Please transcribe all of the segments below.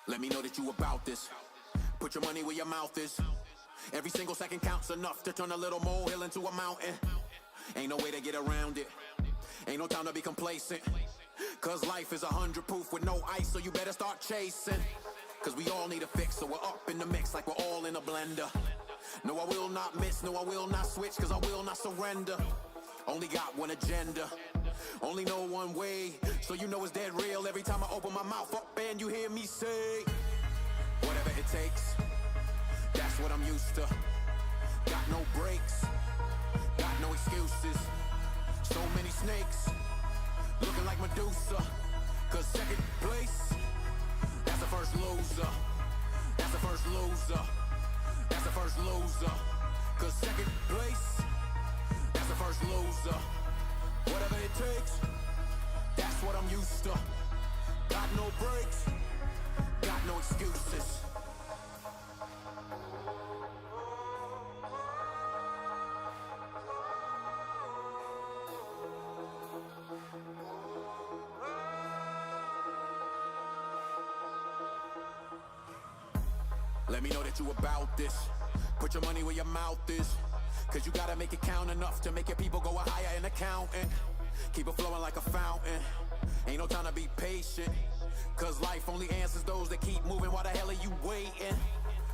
Let me know that you about this. Put your money where your mouth is. Every single second counts enough to turn a little molehill into a mountain. Ain't no way to get around it. Ain't no time to be complacent. Cause life is 100 proof with no ice, so you better start chasing. Cause we all need a fix, so we're up in the mix like we're all in a blender. No, I will not miss, no, I will not switch, cause I will not surrender. Only got one agenda, only know one way. So you know it's dead real every time I open my mouth up and you hear me say, whatever it takes, that's what I'm used to. Got no breaks, got no excuses. So many snakes, looking like Medusa. Cause second place, that's the first loser. That's the first loser. That's the first loser. Cause second place, that's the first loser. Whatever it takes, that's what I'm used to. Got no breaks, got no excuses. Let me know that you about this. Put your money where your mouth is. Cause you gotta make it count enough to make your people go higher in accounting. Keep it flowing like a fountain. Ain't no time to be patient. Cause life only answers those that keep moving. Why the hell are you waiting?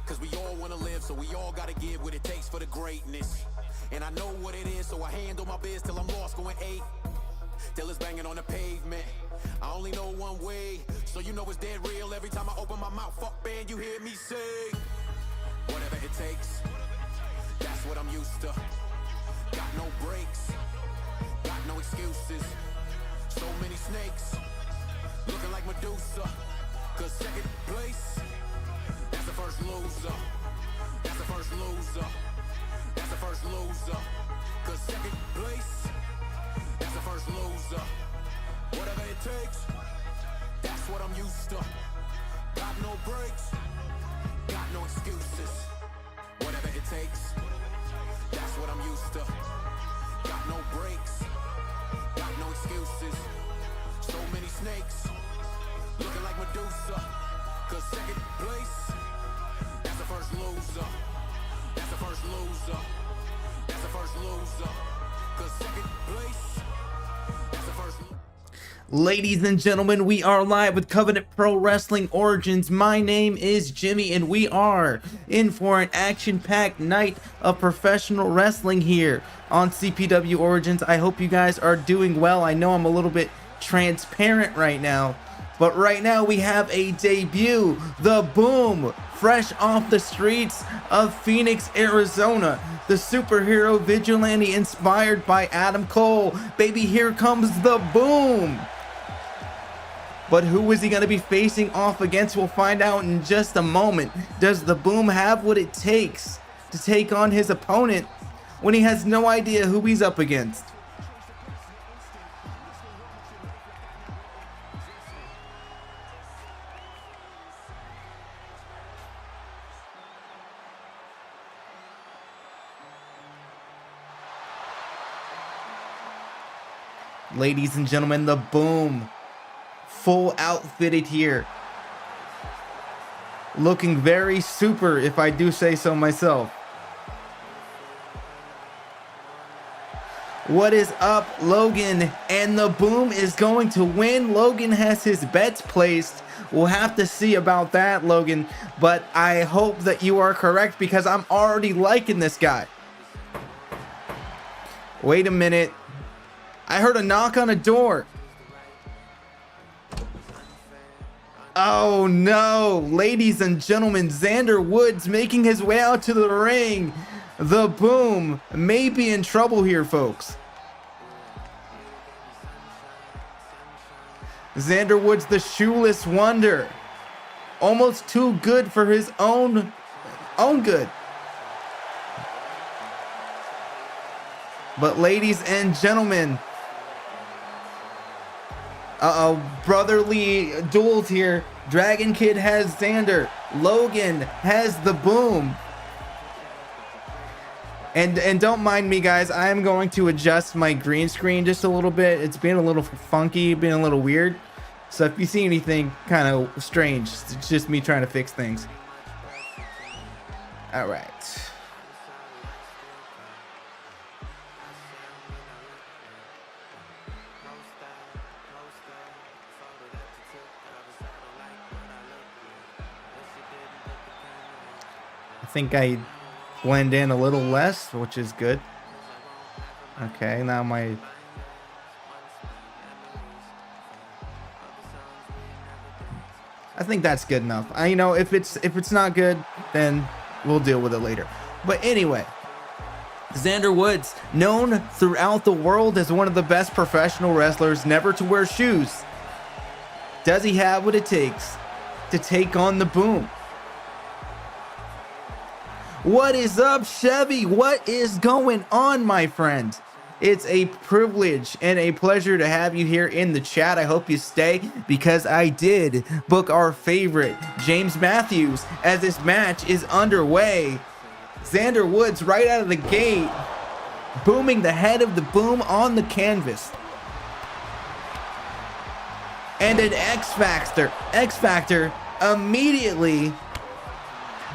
Cause we all wanna live, so we all gotta give what it takes for the greatness. And I know what it is, so I handle my biz till I'm lost going 8. Till it's banging on the pavement. I only know one way, so you know it's dead real every time I open my mouth up and you hear me say, whatever it takes, that's what I'm used to. Got no breaks, got no excuses. So many snakes, looking like Medusa. Cause second place, that's the first loser. That's the first loser. That's the first loser. Cause second place, that's the first loser. Whatever it takes, that's what I'm used to. Got no breaks, got no excuses. Whatever it takes, that's what I'm used to. Got no breaks, got no excuses. So many snakes, looking like Medusa. Cause second place, that's the first loser. That's the first loser. That's the first loser. Cause second place, that's the first loser. Ladies and gentlemen, we are live with Covenant Pro Wrestling Origins. My name is Jimmy, and we are in for an action-packed night of professional wrestling here on CPW Origins. I hope you guys are doing well. I know I'm a little bit transparent right now, but right now we have a debut, The Boom, fresh off the streets of Phoenix, Arizona. The superhero vigilante inspired by Adam Cole. Baby, here comes The Boom. But who is he going to be facing off against? We'll find out in just a moment. Does The Boom have what it takes to take on his opponent when he has no idea who he's up against? Ladies and gentlemen, The Boom, full outfitted here, looking very super, if I do say so myself. What is up, Logan? And The Boom is going to win. Logan has his bets placed. We'll have to see about that, Logan, but I hope that you are correct because I'm already liking this guy. Wait a minute. I heard a knock on a door. Oh no, ladies and gentlemen, Xander Woods making his way out to the ring. The Boom may be in trouble here, folks. Xander Woods, the shoeless wonder, almost too good for his own good. But ladies and gentlemen, brotherly duels here. Dragon Kid has Xander. Logan has The Boom. And don't mind me, guys. I am going to adjust my green screen just a little bit. It's being a little funky, being a little weird. So if you see anything kind of strange, it's just me trying to fix things. All right. I think I blend in a little less, which is good. Okay, now I think that's good enough. You know, if it's not good, then we'll deal with it later. But anyway, Xander Woods, known throughout the world as one of the best professional wrestlers never to wear shoes. Does he have what it takes to take on the Boom? What is up, Chevy? What is going on, my friend? It's a privilege and a pleasure to have you here in the chat. I hope you stay, because I did book our favorite, James Matthews, as this match is underway. Xander Woods right out of the gate, booming the head of the Boom on the canvas. And an X Factor immediately.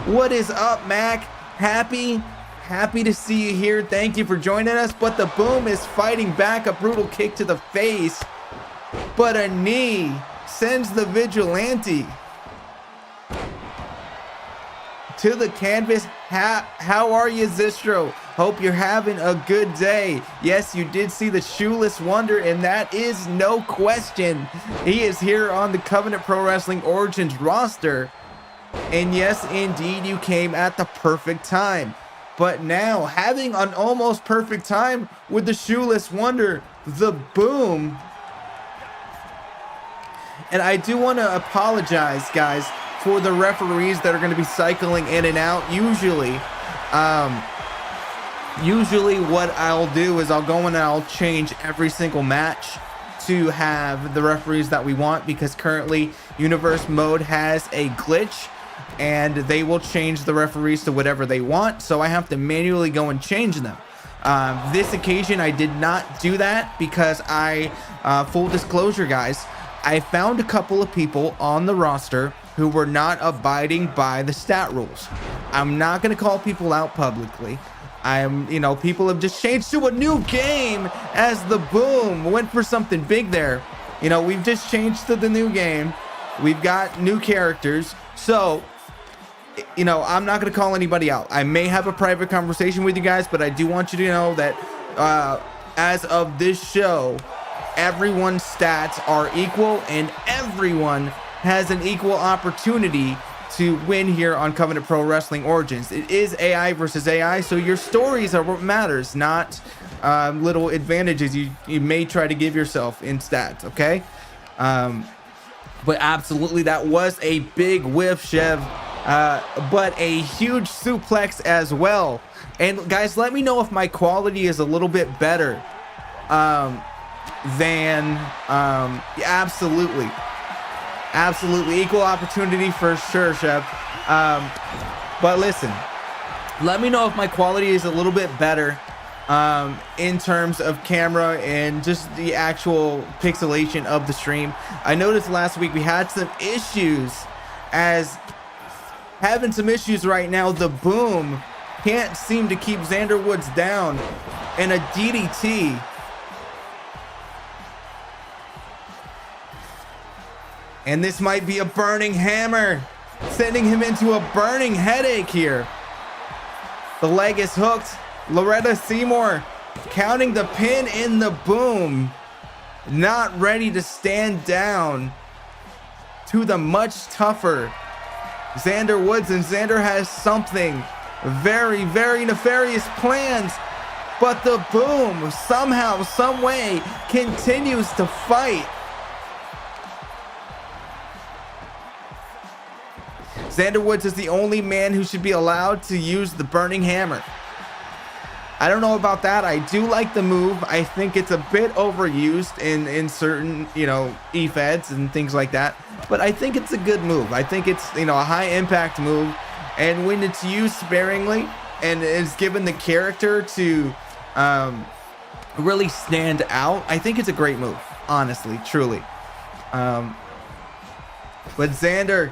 What is up, Mac? Happy to see you here. Thank you for joining us. But the Boom is fighting back. A brutal kick to the face, but a knee sends the Vigilante to the canvas. How are you, Zistro? Hope you're having a good day. Yes, you did see the Shoeless Wonder, and that is no question. He is here on the Covenant Pro Wrestling Origins roster. And yes, indeed, you came at the perfect time. But now, having an almost perfect time with the Shoeless Wonder, the Boom. And I do want to apologize, guys, for the referees that are going to be cycling in and out. Usually what I'll do is I'll go in and I'll change every single match to have the referees that we want, because currently Universe Mode has a glitch and they will change the referees to whatever they want, so I have to manually go and change them. This occasion I did not do that because full disclosure, guys, I found a couple of people on the roster who were not abiding by the stat rules. I'm not going to call people out publicly. People have just changed to a new game as the Boom went for something big there. We've just changed to the new game. We've got new characters. So, I'm not going to call anybody out. I may have a private conversation with you guys, but I do want you to know that as of this show, everyone's stats are equal and everyone has an equal opportunity to win here on Covenant Pro Wrestling Origins. It is AI versus AI, so your stories are what matters, not little advantages you may try to give yourself in stats, okay? But absolutely, that was a big whiff, Chev, but a huge suplex as well. And guys, let me know if my quality is a little bit better absolutely equal opportunity for sure, Chef. But listen, let me know if my quality is a little bit better in terms of camera and just the actual pixelation of the stream. I noticed last week we had some issues, having some issues right now. The Boom can't seem to keep Xander Woods down, and a DDT. And this might be a burning hammer, sending him into a burning headache here. The leg is hooked. Loretta Seymour counting the pin in the Boom. Not ready to stand down to the much tougher Xander Woods. And Xander has something very, very nefarious plans. But the Boom somehow, some way continues to fight. Xander Woods is the only man who should be allowed to use the burning hammer. I don't know about that. I do like the move. I think it's a bit overused in certain, e-feds and things like that. But I think it's a good move. I think it's, a high impact move. And when it's used sparingly and is given the character to really stand out, I think it's a great move, honestly, truly. But Xander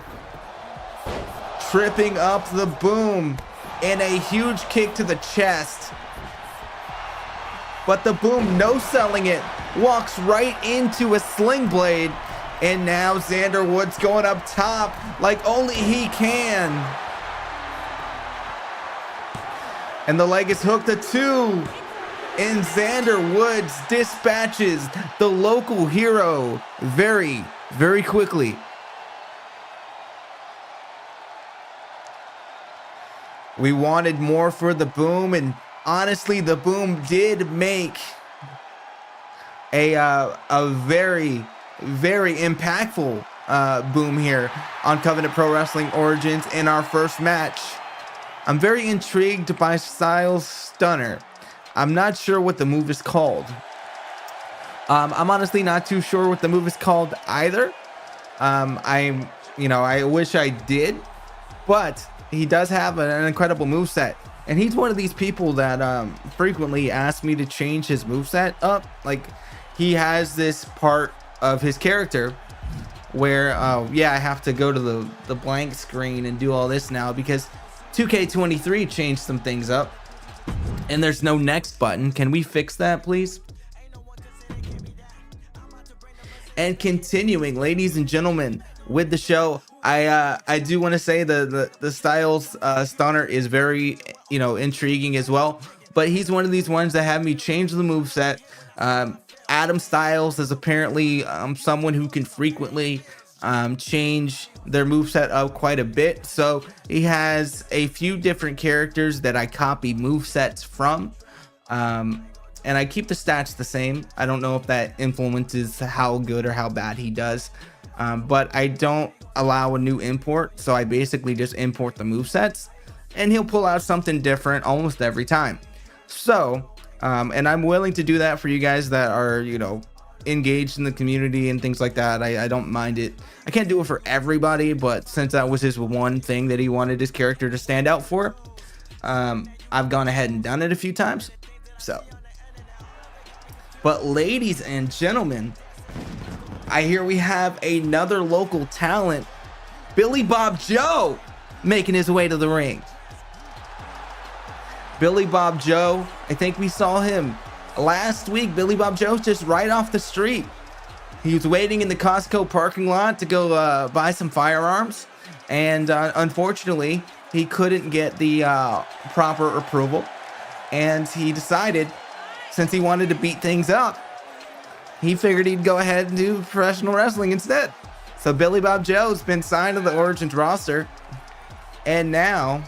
tripping up the boom and a huge kick to the chest. But the boom, no selling it, walks right into a sling blade. And now Xander Woods going up top like only he can. And the leg is hooked to 2. And Xander Woods dispatches the local hero very, very quickly. We wanted more for the boom, and honestly, the boom did make a very, very impactful boom here on Covenant Pro Wrestling Origins in our first match. I'm very intrigued by Styles' Stunner. I'm not sure what the move is called. I'm honestly not too sure what the move is called either. I wish I did, but he does have an incredible moveset. And he's one of these people that frequently ask me to change his moveset up. Like, he has this part of his character where, I have to go to the blank screen and do all this now because 2K23 changed some things up. And there's no next button. Can we fix that, please? And continuing, ladies and gentlemen, with the show, I do want to say the Styles Stunner is very, intriguing as well. But he's one of these ones that have me change the moveset. Adam Styles is apparently someone who can frequently change their moveset up quite a bit. So he has a few different characters that I copy movesets from. And I keep the stats the same. I don't know if that influences how good or how bad he does. But I don't allow a new import. So I basically just import the movesets. And he'll pull out something different almost every time. So, and I'm willing to do that for you guys that are, engaged in the community and things like that. I don't mind it. I can't do it for everybody, but since that was his one thing that he wanted his character to stand out for, I've gone ahead and done it a few times. So, but ladies and gentlemen, I hear we have another local talent, Billy Bob Joe, making his way to the ring. Billy Bob Joe, I think we saw him last week. Billy Bob Joe's just right off the street. He was waiting in the Costco parking lot to go buy some firearms. And unfortunately, he couldn't get the proper approval. And he decided, since he wanted to beat things up, he figured he'd go ahead and do professional wrestling instead. So Billy Bob Joe's been signed to the Origins roster. And now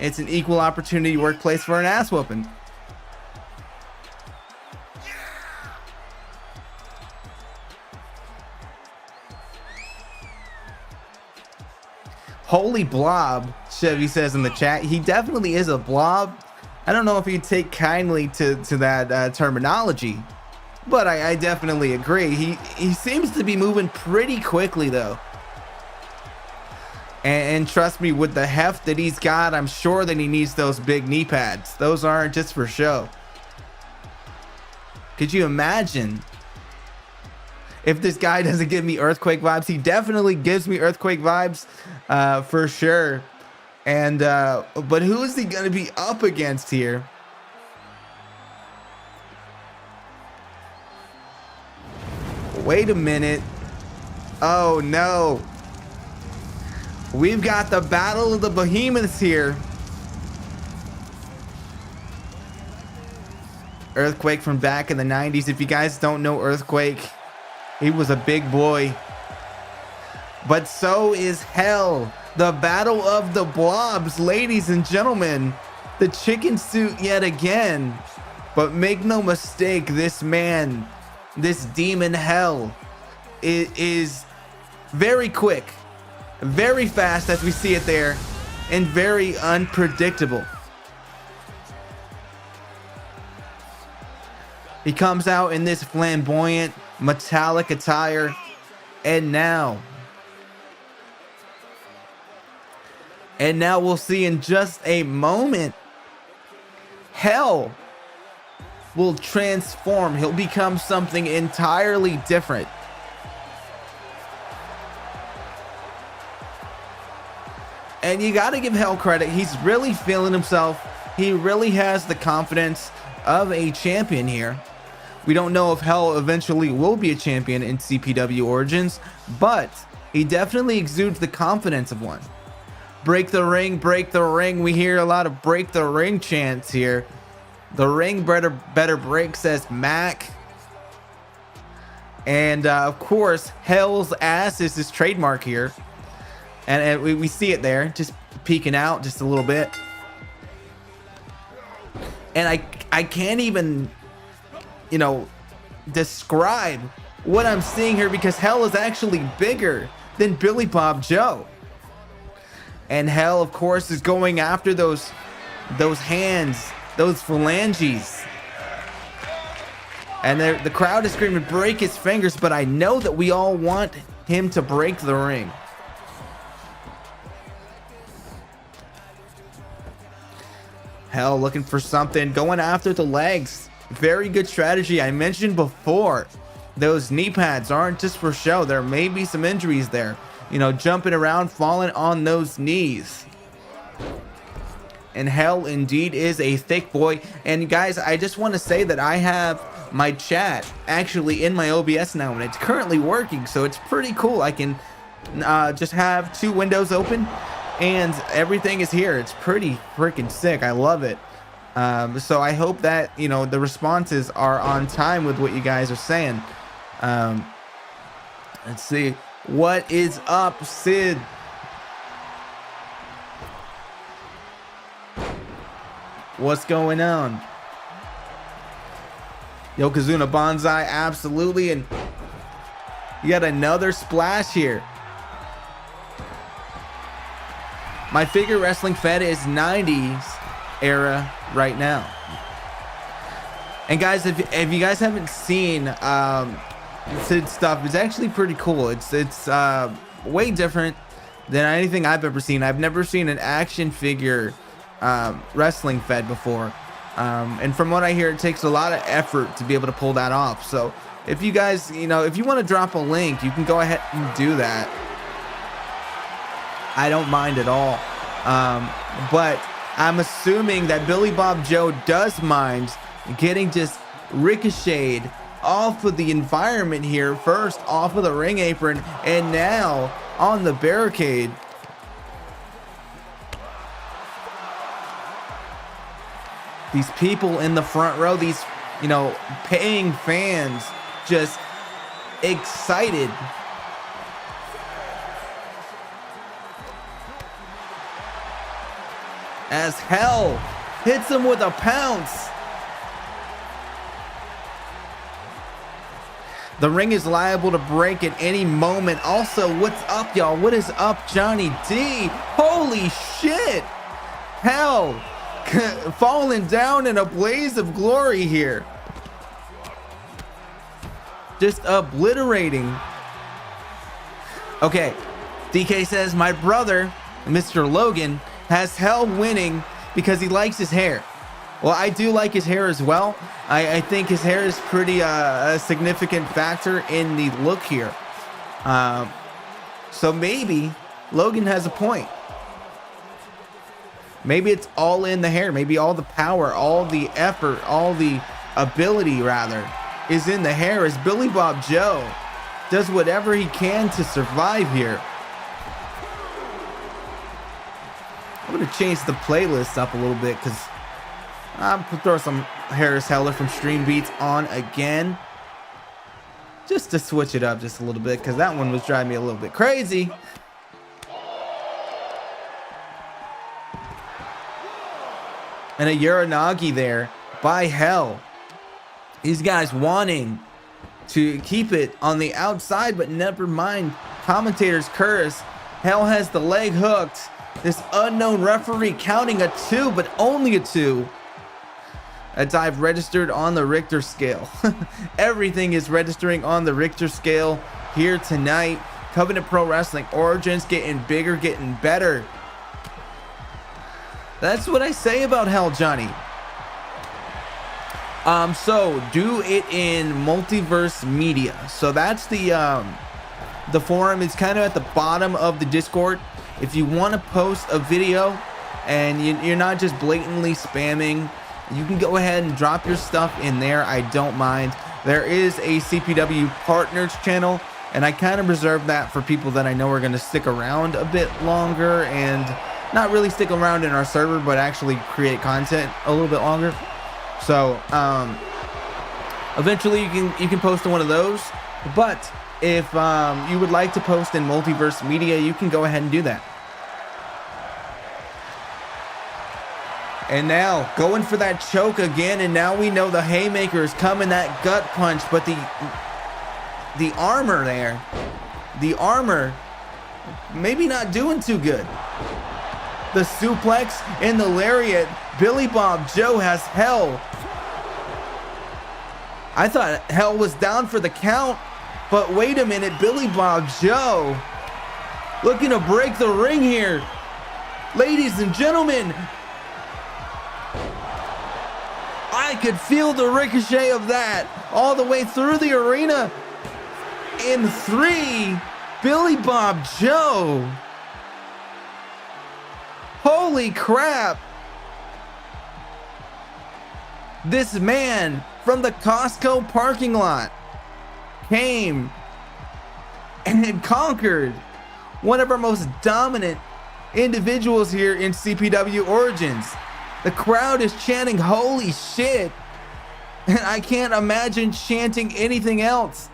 it's an equal opportunity workplace for an ass whooping. Holy blob, Chevy says in the chat. He definitely is a blob. I don't know if he'd take kindly to that terminology, but I definitely agree. He seems to be moving pretty quickly though. And trust me, with the heft that he's got, I'm sure that he needs those big knee pads. Those aren't just for show. Could you imagine if this guy doesn't give me earthquake vibes? He definitely gives me earthquake vibes, for sure. And but who is he gonna be up against here? Wait a minute. Oh no. We've got the Battle of the Behemoths here. Earthquake from back in the 90s. If you guys don't know Earthquake, he was a big boy. But so is Hell. The Battle of the Blobs, ladies and gentlemen. The chicken suit yet again. But make no mistake, this man, this demon Hell, is very quick, very fast as we see it there, and very unpredictable. He comes out in this flamboyant metallic attire, and now we'll see in just a moment, Hell will transform. He'll become something entirely different. And you got to give Hell credit. He's really feeling himself. He really has the confidence of a champion here. We don't know if Hell eventually will be a champion in CPW Origins, but he definitely exudes the confidence of one. Break the ring, break the ring. We hear a lot of break the ring chants here. The ring better break, says Mac. And of course, Hell's ass is his trademark here. And we see it there, just peeking out just a little bit. And I can't even, you know, describe what I'm seeing here, because Hell is actually bigger than Billy Bob Joe. And Hell, of course, is going after those hands, those phalanges. And the crowd is screaming, break his fingers, but I know that we all want him to break the ring. Hell looking for something, going after the legs. Very good strategy. I mentioned before, those knee pads aren't just for show. There may be some injuries there. You know, jumping around, falling on those knees. And Hell indeed is a thick boy. And guys, I just want to say that I have my chat actually in my OBS now, and it's currently working, so it's pretty cool. I can just have 2 windows open and everything is here. It's pretty freaking sick. I love it. So I hope that, you know, the responses are on time with what you guys are saying. Let's see. What is up, Sid? What's going on? Yokozuna Banzai, absolutely. And you got another splash here. My figure wrestling fed is 90s era right now. And guys, if you guys haven't seen Sid's stuff, it's actually pretty cool. It's way different than anything I've ever seen. I've never seen an action figure wrestling fed before. And from what I hear, it takes a lot of effort to be able to pull that off. So if you guys, you know, if you want to drop a link, you can go ahead and do that. I don't mind at all. But I'm assuming that Billy Bob Joe does mind getting just ricocheted off of the environment here. First off of the ring apron, and now on the barricade. These people in the front row, these, you know, paying fans, just excited. As Hell hits him with a pounce. The ring is liable to break at any moment. Also, what's up, y'all? What is up, Johnny D? Holy shit! Hell falling down in a blaze of glory here. Just obliterating. Okay, DK says, my brother, Mr. Logan, has Hell winning because he likes his hair. Well, I do like his hair as well. I think his hair is pretty a significant factor in the look here. So maybe Logan has a point. Maybe it's all in the hair. Maybe all the power, all the effort, all the ability rather is in the hair, as Billy Bob Joe does whatever he can to survive here. I'm going to change the playlist up a little bit, because I'm going to throw some Harris Heller from Stream Beats on again, just to switch it up just a little bit, because that one was driving me a little bit crazy. And a Uranagi there by Hell. These guys wanting to keep it on the outside, but never mind. Commentators curse. Hell has the leg hooked. This unknown referee counting a 2, but only a 2. A dive registered on the Richter scale. Everything is registering on the Richter scale here tonight. Covenant Pro Wrestling Origins getting bigger, getting better. That's what I say about Hell, Johnny. So do it in Multiverse Media. So that's the forum is kind of at the bottom of the Discord. if you want to post a video and you're not just blatantly spamming, you can go ahead and drop your stuff in there. I don't mind. There is a CPW partners channel, and I kind of reserve that for people that I know are going to stick around a bit longer and not really stick around in our server, but actually create content a little bit longer. So eventually you can post in one of those. But if you would like to post in Multiverse Media, you can go ahead and do that. And now going for that choke again, and now we know the haymaker is coming, that gut punch, but the armor there, the armor maybe not doing too good. The suplex and the lariat. Billy Bob Joe has Hell. I thought Hell was down for the count, but wait a minute, Billy Bob Joe looking to break the ring here. Ladies and gentlemen, I could feel the ricochet of that all the way through the arena. In 3, Billy Bob Joe. Holy crap. This man from the Costco parking lot came and conquered one of our most dominant individuals here in CPW Origins. The crowd is chanting, holy shit. And I can't imagine chanting anything else.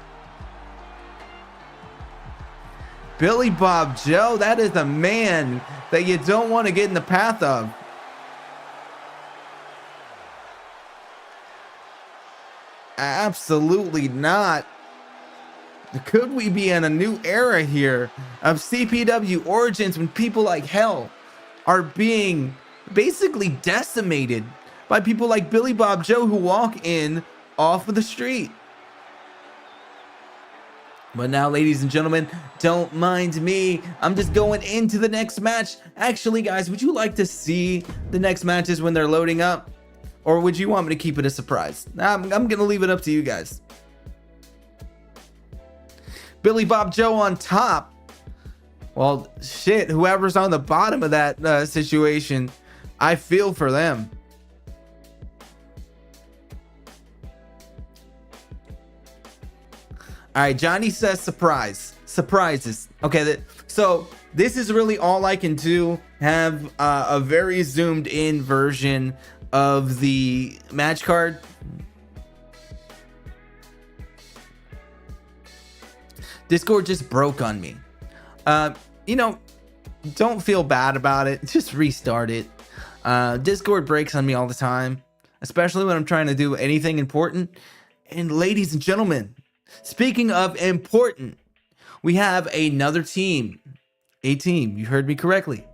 Billy Bob Joe, that is a man that you don't want to get in the path of. Absolutely not. Could we be in a new era here of CPW Origins when people like Hell are being basically decimated by people like Billy Bob Joe who walk in off of the street? But now, ladies and gentlemen, don't mind me. I'm just going into the next match. Actually, guys, would you like to see the next matches when they're loading up? Or would you want me to keep it a surprise? I'm going to leave it up to you guys. Billy Bob Joe on top. Well, shit, whoever's on the bottom of that situation, I feel for them. All right, Johnny says surprises. Okay, so this is really all I can do. Have a very zoomed in version of the match card. Discord just broke on me. You know, don't feel bad about it. Just restart it. Discord breaks on me all the time, especially when I'm trying to do anything important. And ladies and gentlemen, speaking of important, we have another team. A team, you heard me correctly,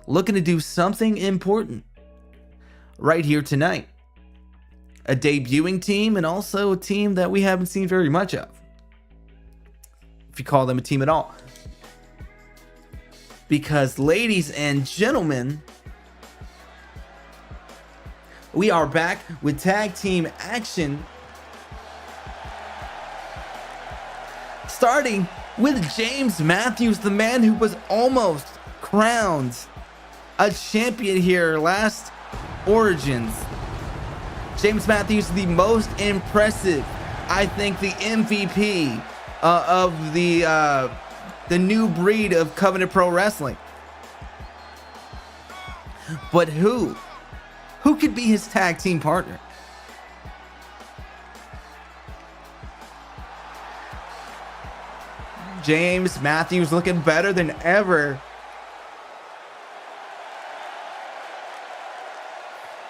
looking to do something important right here tonight. A debuting team, and also a team that we haven't seen very much of, if you call them a team at all. Because, ladies and gentlemen, we are back with tag team action, starting with James Matthews, the man who was almost crowned a champion here last Origins. James Matthews, the most impressive, I think, the MVP of the new breed of Covenant Pro Wrestling. But who could be his tag team partner? James Matthews looking better than ever.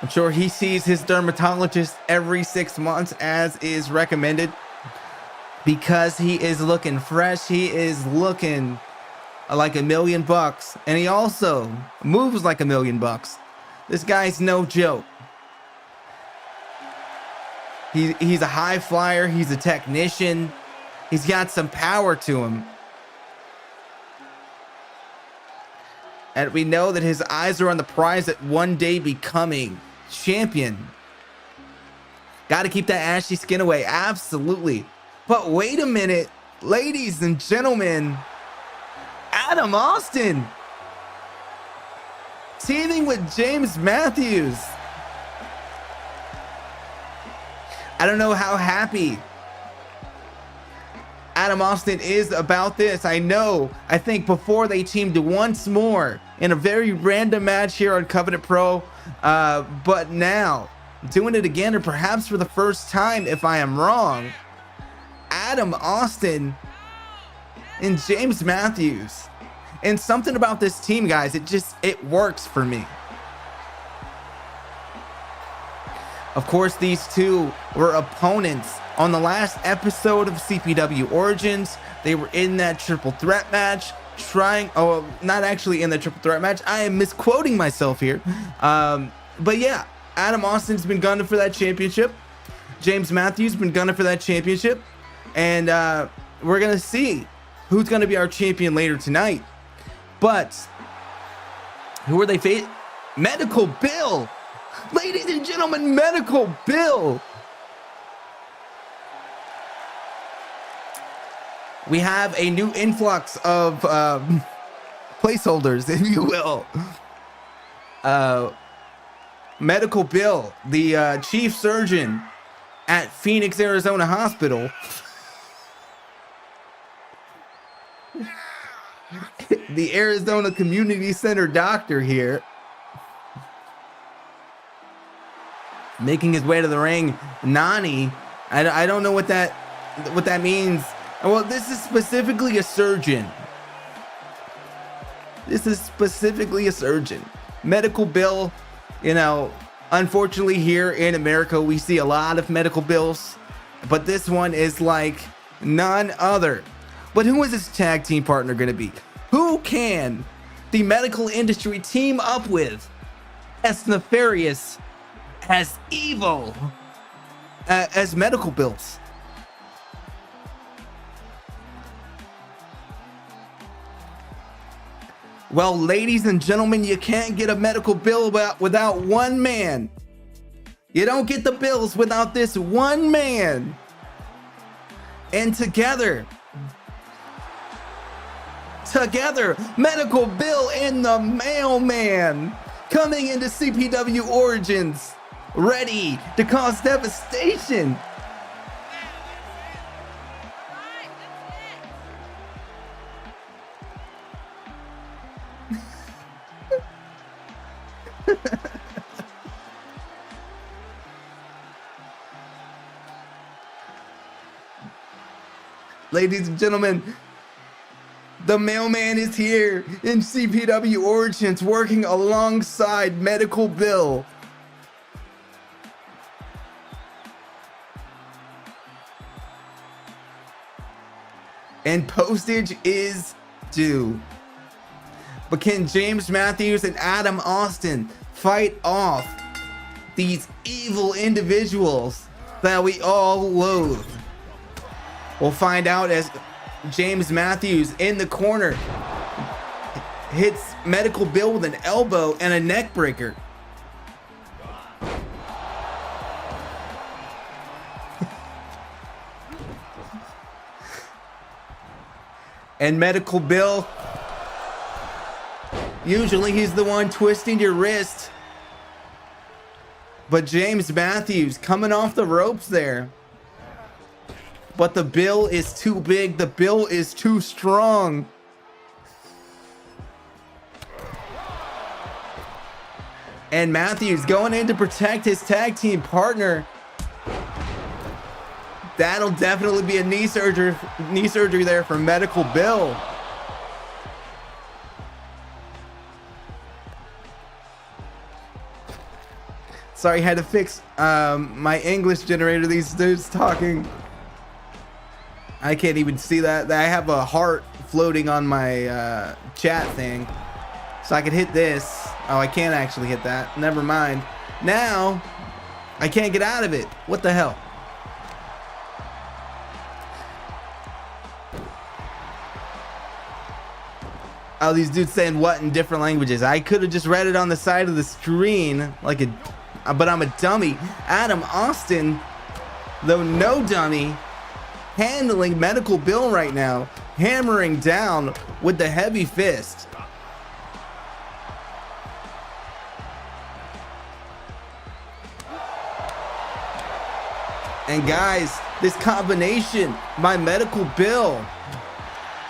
I'm sure he sees his dermatologist every 6 months, as is recommended, because he is looking fresh. He is looking like $1 million, and he also moves like $1 million. This guy's no joke. He's a high flyer. He's a technician. He's got some power to him. And we know that his eyes are on the prize at one day becoming champion. Got to keep that ashy skin away. Absolutely. But wait a minute, ladies and gentlemen. Adam Austin. teaming with James Matthews. I don't know how happy Adam Austin is about this. I think before they teamed once more in a very random match here on Covenant Pro, but now doing it again, or perhaps for the first time if I am wrong, Adam Austin and James Matthews. And something about this team, guys, it works for me. Of course, these two were opponents on the last episode of CPW Origins. They were in that triple threat match, not actually in the triple threat match. I am misquoting myself here. But yeah, Adam Austin's been gunning for that championship. James Matthews been gunning for that championship. And we're going to see who's going to be our champion later tonight. But who are they facing? Medical Bill. Ladies and gentlemen, Medical Bill. We have a new influx of placeholders, if you will. Medical Bill, the chief surgeon at Phoenix, Arizona Hospital. The Arizona Community Center doctor here. Making his way to the ring. Nani, I don't know what that means. Well, this is specifically a surgeon. Medical Bill, unfortunately here in America, we see a lot of medical bills, but this one is like none other. But who is his tag team partner going to be? Who can the medical industry team up with as nefarious, as evil as Medical Bills? Well, ladies and gentlemen, you can't get a Medical Bill without one man. You don't get the bills without this one man. And together, Medical Bill and the Mailman coming into CPW Origins, ready to cause devastation. Ladies and gentlemen, the Mailman is here in CPW Origins, working alongside Medical Bill. And postage is due. But can James Matthews and Adam Austin fight off these evil individuals that we all loathe? We'll find out as James Matthews in the corner hits Medical Bill with an elbow and a neck breaker. And Medical Bill, usually he's the one twisting your wrist, but James Matthews coming off the ropes there. But the bill is too big. The bill is too strong. And Matthews going in to protect his tag team partner. That'll definitely be a knee surgery there for Medical Bill. Sorry, had to fix my English generator. These dudes talking. I can't even see that. I have a heart floating on my chat thing. So I could hit this. Oh, I can't actually hit that. Never mind. Now, I can't get out of it. What the hell? Oh, these dudes saying what in different languages. I could have just read it on the side of the screen but I'm a dummy. Adam Austin, though no dummy, handling Medical Bill right now, hammering down with the heavy fist. And guys, this combination, my medical bill.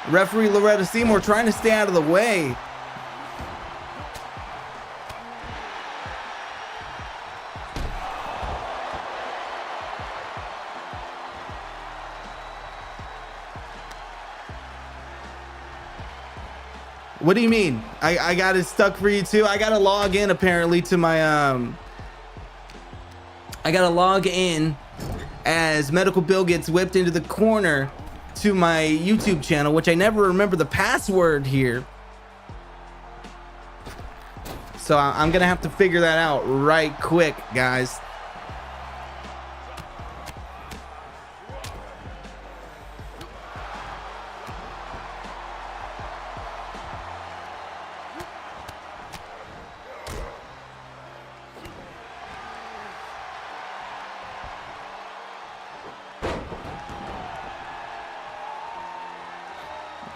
Referee Loretta Seymour trying to stay out of the way. What do you mean? I got it stuck for you too? I gotta log in apparently to my I gotta log in as Medical Bill gets whipped into the corner to my YouTube channel, which I never remember the password here. So I'm gonna have to figure that out right quick, guys.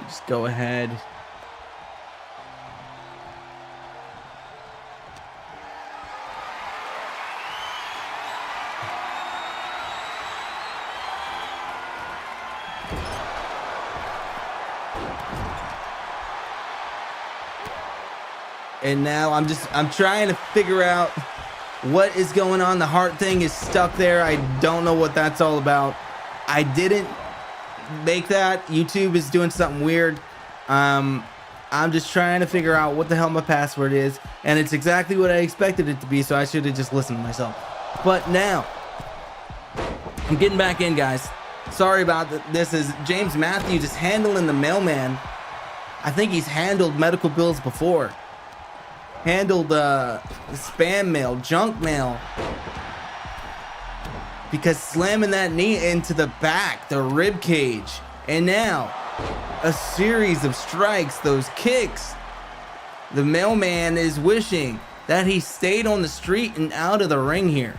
Just go ahead. And now I'm trying to figure out what is going on. The heart thing is stuck there. I don't know what that's all about. I didn't make that. YouTube is doing something weird. I'm just trying to figure out what the hell my password is, and it's exactly what I expected it to be, so I should have just listened to myself. But now I'm getting back in, guys. Sorry about this. Is James Matthews is handling the mailman. I think he's handled medical bills before. Handled spam mail, junk mail, because slamming that knee into the back, the rib cage, and now a series of strikes, those kicks. The mailman is wishing that he stayed on the street and out of the ring here.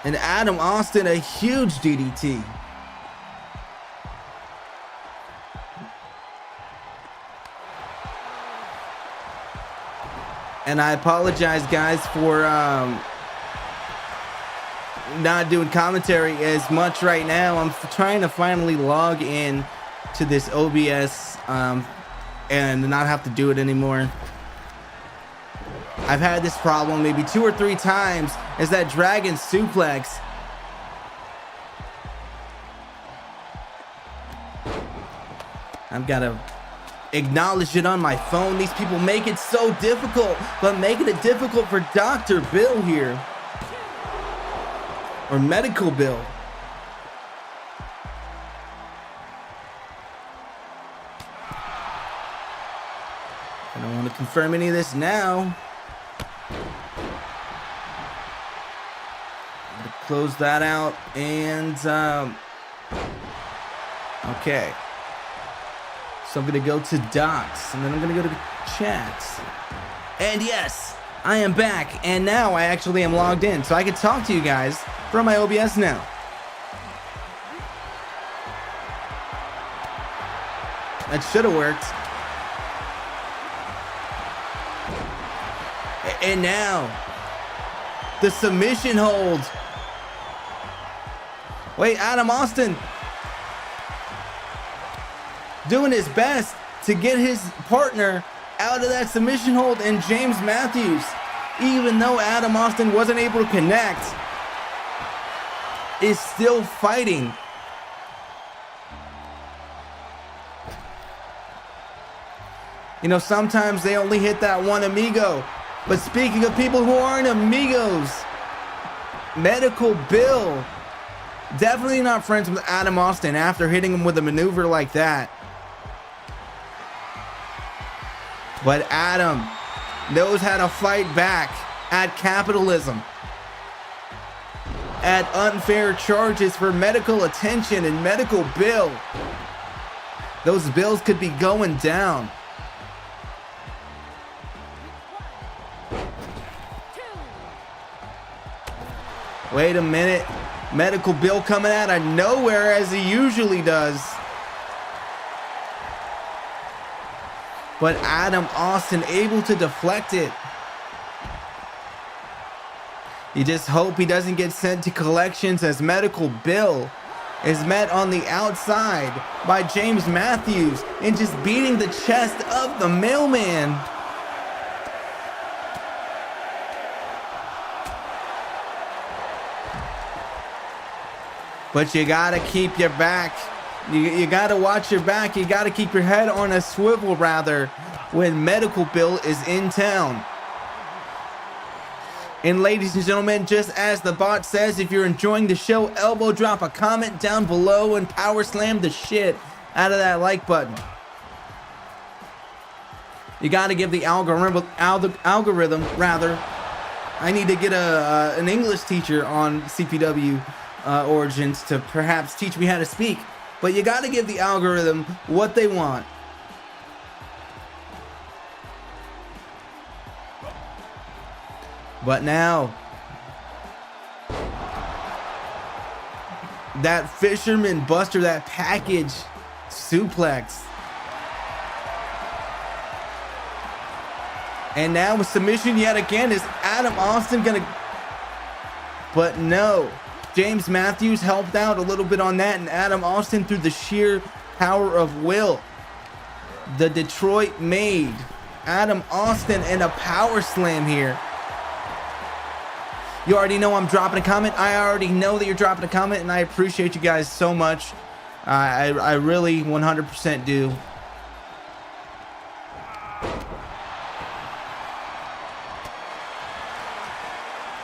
And Adam Austin, a huge DDT. And I apologize, guys, for not doing commentary as much right now. I'm trying to finally log in to this OBS and not have to do it anymore. I've had this problem maybe 2 or 3 times, is that dragon suplex. I've got to acknowledge it on my phone. These people make it so difficult, but making it difficult for Dr. Bill here. Or Medical Bill. I don't want to confirm any of this now. I'm gonna close that out and okay. So I'm gonna go to docs and then I'm gonna go to chats. And yes, I am back, and now I actually am logged in, so I can talk to you guys from my OBS now. That should have worked. And now, the submission hold. Wait, Adam Austin doing his best to get his partner out of that submission hold, and James Matthews, even though Adam Austin wasn't able to connect, is still fighting. You know, sometimes they only hit that one amigo. But speaking of people who aren't amigos, Medical Bill, definitely not friends with Adam Austin after hitting him with a maneuver like that. But Adam knows how to fight back at capitalism, at unfair charges for medical attention and Medical Bill. Those bills could be going down. Wait a minute. Medical Bill coming out of nowhere as he usually does. but Adam Austin able to deflect it. You just hope he doesn't get sent to collections, as medical bill is met on the outside by James Matthews and just beating the chest of the mailman. But you gotta keep your back. You gotta watch your back. You gotta keep your head on a swivel, rather, when medical bill is in town. And ladies and gentlemen, just as the bot says, if you're enjoying the show, elbow drop a comment down below and power slam the shit out of that like button. You got to give the algorithm, rather. I need to get an English teacher on CPW Origins to perhaps teach me how to speak. But you got to give the algorithm what they want. But now, that Fisherman Buster, that package suplex. And now with submission yet again, is Adam Austin gonna... But no, James Matthews helped out a little bit on that, and Adam Austin, through the sheer power of will, the Detroit made Adam Austin in a power slam here. You already know I'm dropping a comment. I already know that you're dropping a comment, and I appreciate you guys so much. I really 100% do.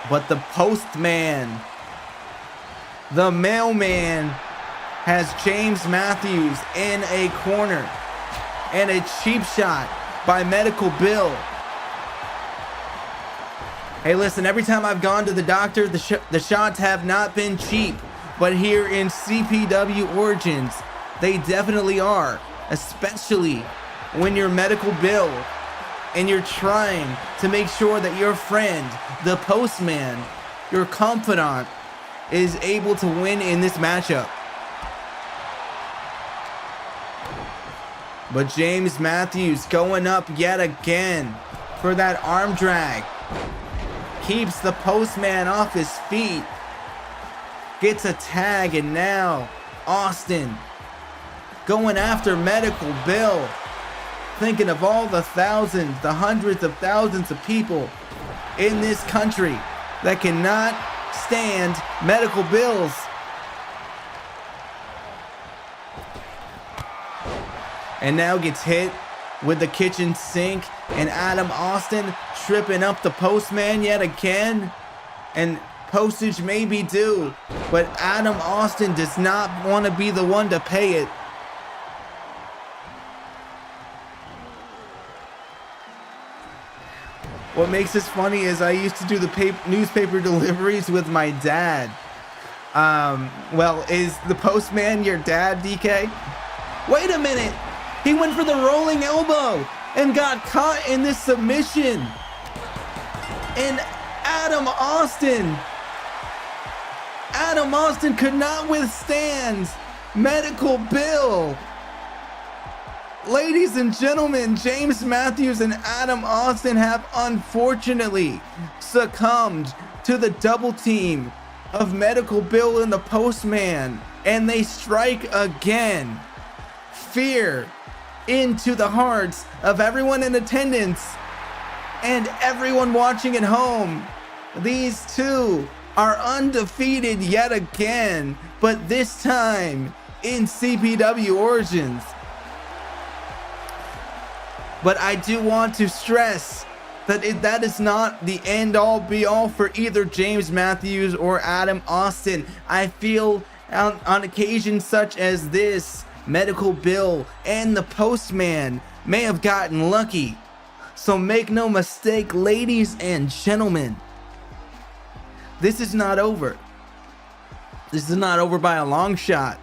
But the postman, the mailman, has James Matthews in a corner, and a cheap shot by medical bill. Hey, listen, every time I've gone to the doctor, the shots have not been cheap. But here in CPW Origins, they definitely are. Especially when you're medical bill and you're trying to make sure that your friend, the postman, your confidant, is able to win in this matchup. But James Matthews going up yet again for that arm drag. Keeps the postman off his feet. Gets a tag, and now Austin going after medical bill. Thinking of all the thousands, the hundreds of thousands of people in this country that cannot stand medical bills. And now gets hit with the kitchen sink, and Adam Austin tripping up the postman yet again. And postage may be due, but Adam Austin does not want to be the one to pay it. What makes this funny is I used to do the newspaper deliveries with my dad. Well, is the postman your dad, DK? Wait a minute! He went for the rolling elbow and got caught in this submission. And Adam Austin could not withstand medical bill. Ladies and gentlemen, James Matthews and Adam Austin have unfortunately succumbed to the double team of medical bill and the postman, and they strike again. Fear into the hearts of everyone in attendance and everyone watching at home. These two are undefeated yet again, but this time in CPW Origins. But I do want to stress that that is not the end all be all for either James Matthews or Adam Austin. I feel on occasions such as this, medical bill and the postman may have gotten lucky. So make no mistake, ladies and gentlemen, this is not over. This is not over by a long shot.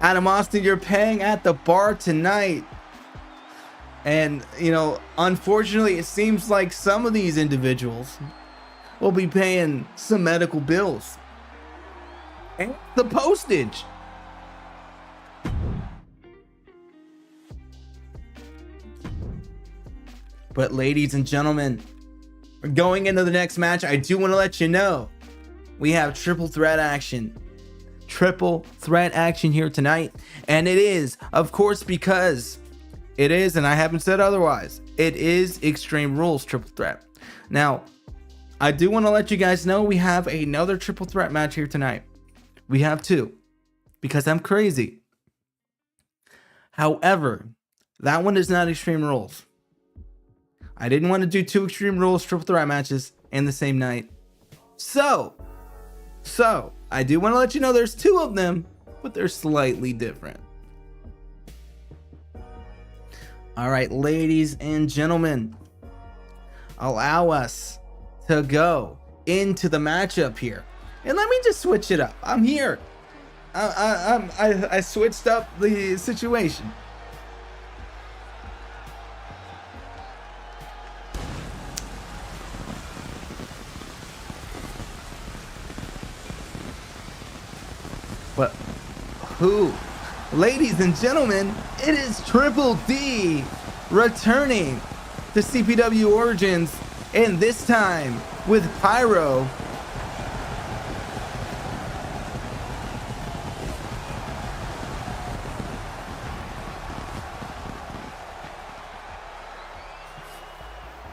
Adam Austin, you're paying at the bar tonight. And, you know, unfortunately, it seems like some of these individuals will be paying some medical bills and the postage. But ladies and gentlemen, going into the next match, I do want to let you know we have triple threat action. Triple threat action here tonight. And it is, of course, because it is, and I haven't said otherwise, it is Extreme Rules triple threat. Now, I do want to let you guys know we have another triple threat match here tonight. We have two, because I'm crazy. However, that one is not Extreme Rules. I didn't want to do two Extreme Rules triple threat matches in the same night. So I do want to let you know there's two of them, but they're slightly different. All right, ladies and gentlemen, allow us to go into the matchup here. And let me just switch it up. I'm here. I switched up the situation. But who? Ladies and gentlemen, it is Triple D returning to CPW Origins, and this time with Pyro.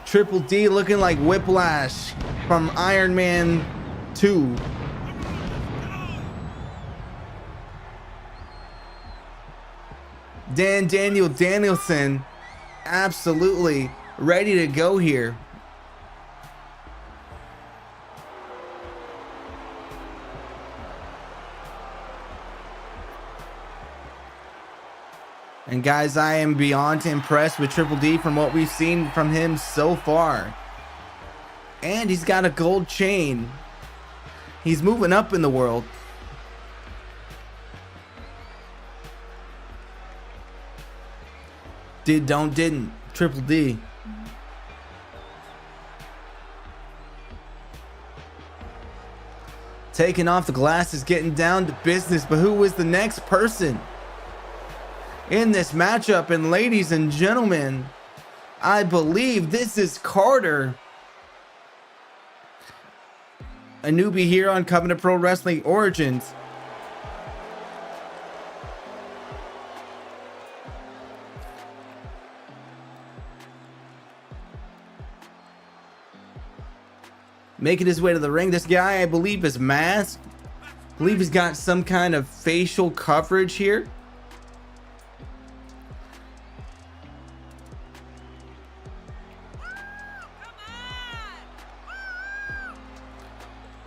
Triple D looking like Whiplash from Iron Man 2. Daniel Danielson absolutely ready to go here. And guys, I am beyond impressed with Triple D from what we've seen from him so far. And he's got a gold chain. He's moving up in the world. Didn't. Triple D. Taking off the glasses, getting down to business. But who was the next person in this matchup? And ladies and gentlemen, I believe this is Carter, a newbie here on Covenant Pro Wrestling Origins. Making his way to the ring. This guy, I believe, is masked. I believe he's got some kind of facial coverage here.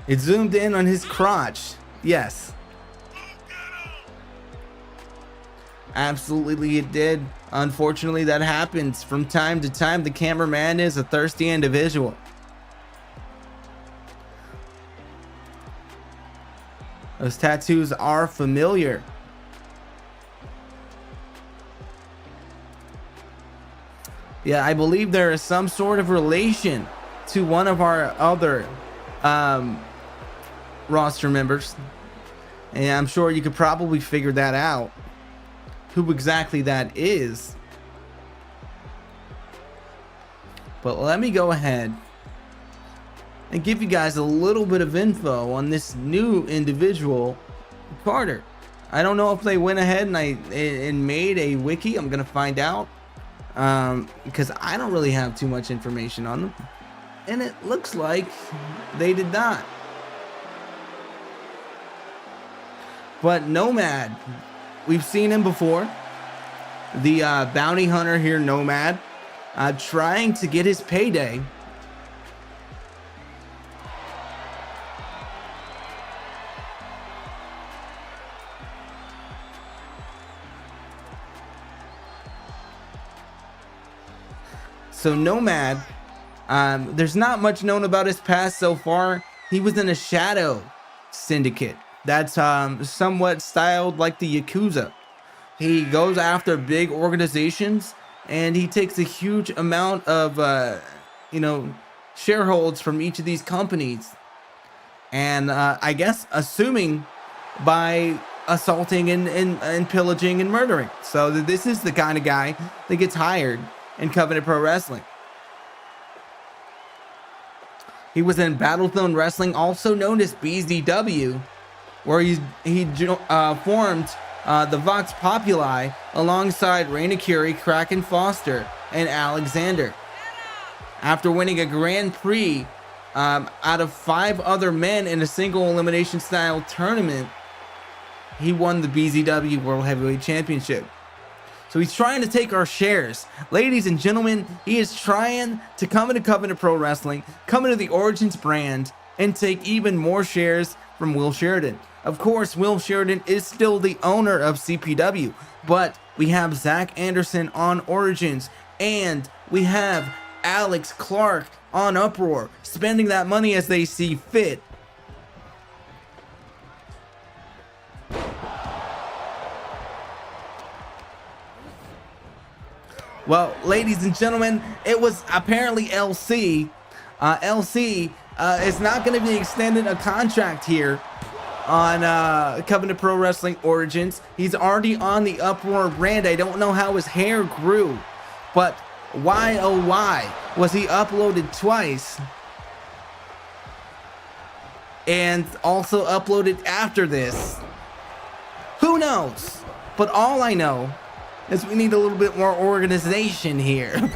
It zoomed in on his crotch. Yes. Absolutely it did. Unfortunately, that happens from time to time. The cameraman is a thirsty individual. Those tattoos are familiar. Yeah, I believe there is some sort of relation to one of our other roster members. And I'm sure you could probably figure that out, who exactly that is. But let me go ahead and give you guys a little bit of info on this new individual, Carter. I don't know if they went ahead and made a wiki. I'm gonna find out because I don't really have too much information on them, and it looks like they did not. But Nomad, we've seen him before. The bounty hunter here, Nomad, trying to get his payday. So Nomad, there's not much known about his past so far. He was in a shadow syndicate that's somewhat styled like the Yakuza. He goes after big organizations, and he takes a huge amount of shareholds from each of these companies, and I guess assuming by assaulting and pillaging and murdering. So this is the kind of guy that gets hired in Covenant Pro Wrestling. He was in Battlezone Wrestling, also known as BZW, where he formed the Vox Populi alongside Rey Nakiri, Kraken Foster, and Alexander. After winning a Grand Prix out of 5 other men in a single elimination style tournament, he won the BZW World Heavyweight Championship. So he's trying to take our shares. Ladies and gentlemen, he is trying to come into Covenant Pro Wrestling, come into the Origins brand, and take even more shares from Will Sheridan. Of course, Will Sheridan is still the owner of CPW, but we have Zach Anderson on Origins, and we have Alex Clark on Uproar, spending that money as they see fit. Well, ladies and gentlemen, it was apparently LC. LC is not going to be extended a contract here on Covenant Pro Wrestling Origins. He's already on the Uproar brand. I don't know how his hair grew, but why oh why was he uploaded twice and also uploaded after this? Who knows? But all I know is we need a little bit more organization here.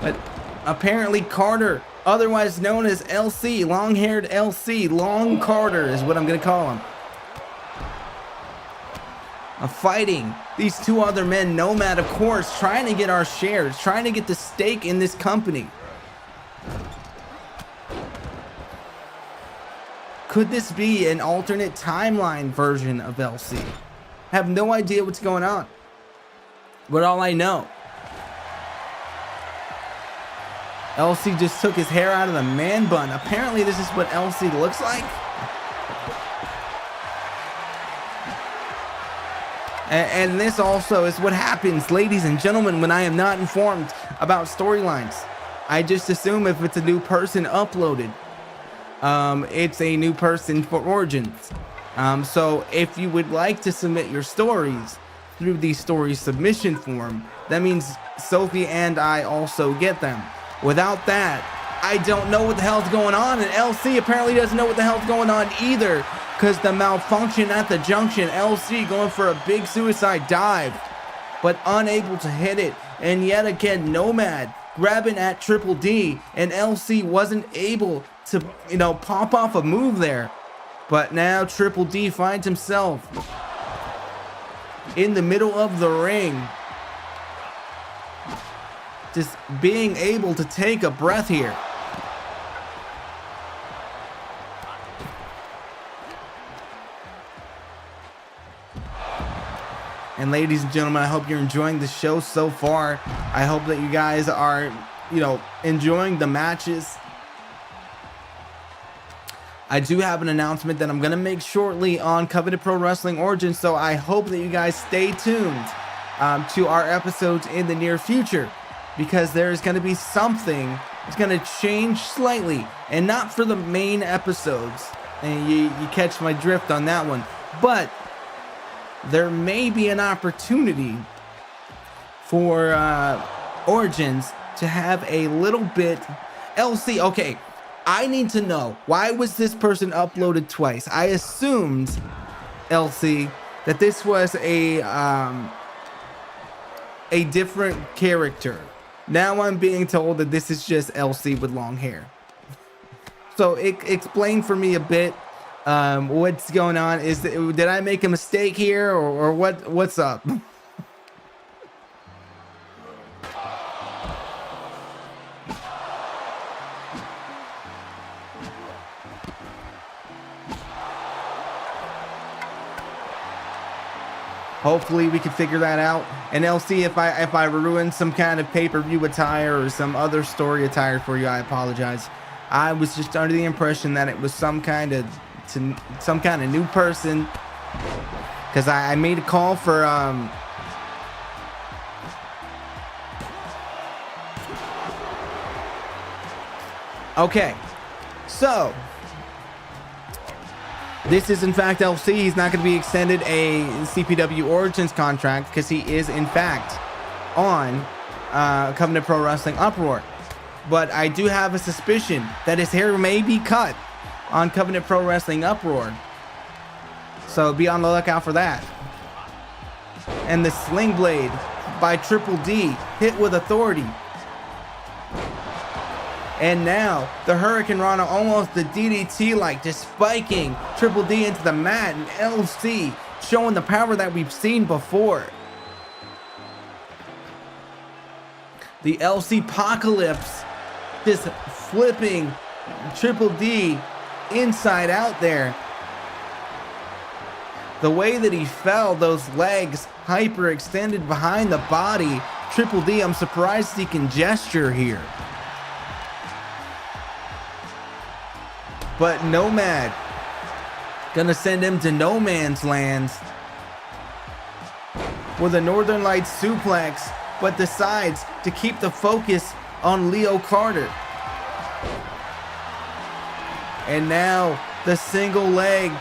But apparently Carter, otherwise known as LC, long-haired LC, Long Carter is what I'm gonna call him, fighting these 2 other men, Nomad of course, trying to get our shares, trying to get the stake in this company. Could this be an alternate timeline version of LC? I have no idea what's going on. But all I know, LC just took his hair out of the man bun. Apparently this is what LC looks like. And this also is what happens, ladies and gentlemen, when I am not informed about storylines. I just assume if it's a new person uploaded, it's a new person for Origins. So if you would like to submit your stories through the story submission form, that means Sophie and I also get them. Without that, I don't know what the hell's going on, and LC apparently doesn't know what the hell's going on either, because the malfunction at the junction. LC going for a big suicide dive, but unable to hit it. And yet again, Nomad grabbing at Triple D, and LC wasn't able to, pop off a move there. But now Triple D finds himself in the middle of the ring, just being able to take a breath here. And ladies and gentlemen, I hope you're enjoying the show so far. I hope that you guys are, enjoying the matches. I do have an announcement that I'm going to make shortly on Covenant Pro Wrestling Origins, so I hope that you guys stay tuned to our episodes in the near future, because there's going to be something that's going to change slightly, and not for the main episodes. And you catch my drift on that one. But there may be an opportunity for Origins to have a little bit LC. Okay, I need to know, why was this person uploaded twice? I assumed, LC, that this was a different character. Now I'm being told that this is just LC with long hair. So explain for me a bit what's going on. Did I make a mistake here, or what's up? Hopefully we can figure that out. And LC, if I ruined some kind of pay-per-view attire or some other story attire for you, I apologize. I was just under the impression that it was some kind of new person, because I made a call for okay, so this is in fact LC. He's not going to be extended a CPW Origins contract, because he is in fact on Covenant Pro Wrestling Uproar. but I do have a suspicion that his hair may be cut on Covenant Pro Wrestling Uproar. So be on the lookout for that. And the Sling Blade by Triple D, hit with authority. And now the Hurricane Rana, almost the DDT-like, just spiking Triple D into the mat, and LC showing the power that we've seen before. The LC Apocalypse just flipping Triple D inside out there. The way that he fell, those legs hyperextended behind the body. Triple D, I'm surprised he can gesture here. But Nomad gonna send him to no man's land with a Northern Lights suplex, but decides to keep the focus on Leo Carter. And now the single leg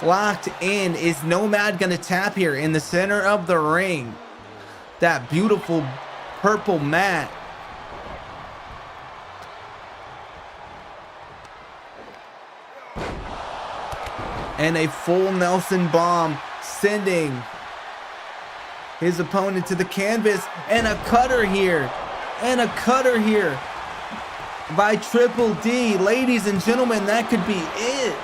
locked in. Is Nomad gonna tap here in the center of the ring? That beautiful purple mat. And a full Nelson bomb, sending his opponent to the canvas. And a cutter here. And a cutter here by Triple D. Ladies and gentlemen, that could be it.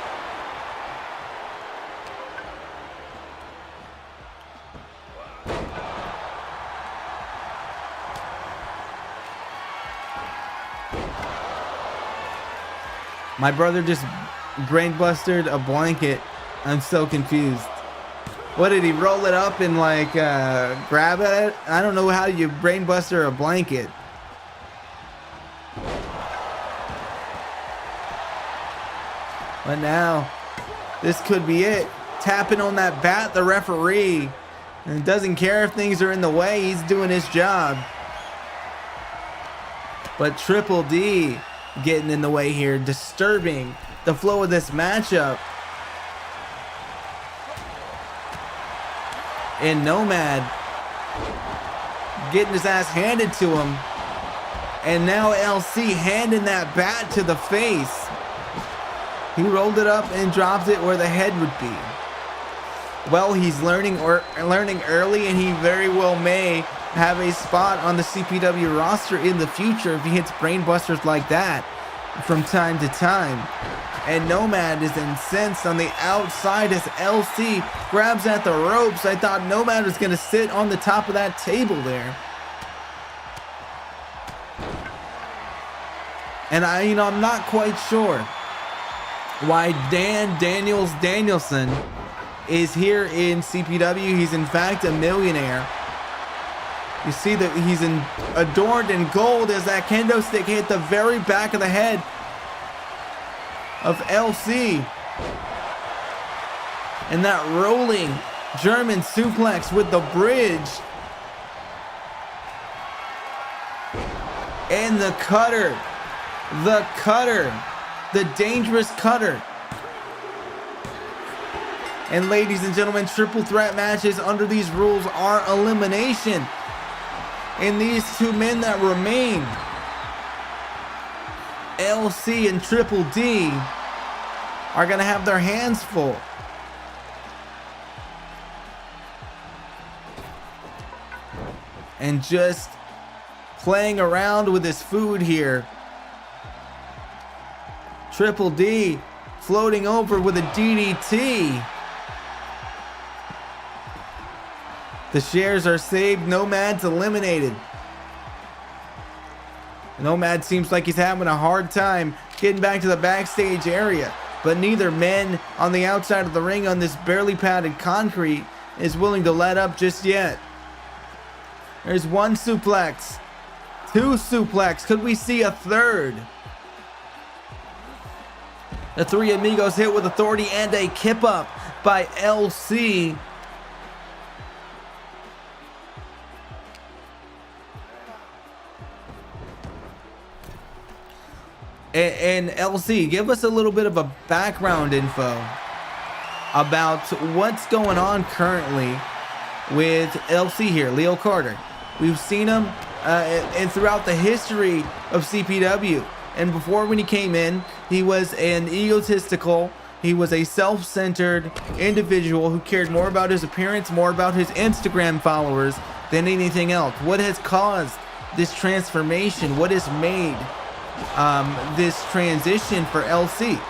My brother just brainbustered a blanket. I'm so confused. What did he roll it up and like grab at it? I don't know how you brainbuster a blanket. But now this could be it. Tapping on that bat, the referee, and doesn't care if things are in the way. He's doing his job. But Triple D getting in the way here, disturbing the flow of this matchup. And Nomad getting his ass handed to him. And now LC handing that bat to the face. He rolled it up and dropped it where the head would be. Well, he's learning early, and he very well may have a spot on the CPW roster in the future if he hits brainbusters like that from time to time. And Nomad is incensed on the outside as LC grabs at the ropes. I thought Nomad was going to sit on the top of that table there. And I'm not quite sure why Danielson is here in CPW. He's in fact a millionaire. You see that he's adorned in gold as that kendo stick hit the very back of the head of LC. And that rolling German suplex with the bridge. And the cutter. The dangerous cutter. And ladies and gentlemen, triple threat matches under these rules are elimination. And these two men that remain, LC and Triple D, are going to have their hands full. And just playing around with his food here. Triple D floating over with a DDT. The shares are saved. Nomad's eliminated. Nomad seems like he's having a hard time getting back to the backstage area. But neither men on the outside of the ring on this barely padded concrete is willing to let up just yet. There's one suplex. Two suplex. Could we see a third? The Three Amigos hit with authority and a kip up by LC. And LC, give us a little bit of a background info about what's going on currently with LC here, Leo Carter. We've seen him and throughout the history of CPW. And before, when he came in, he was an egotistical, he was a self-centered individual who cared more about his appearance, more about his Instagram followers than anything else. What has caused this transformation? What has made this transition for LC?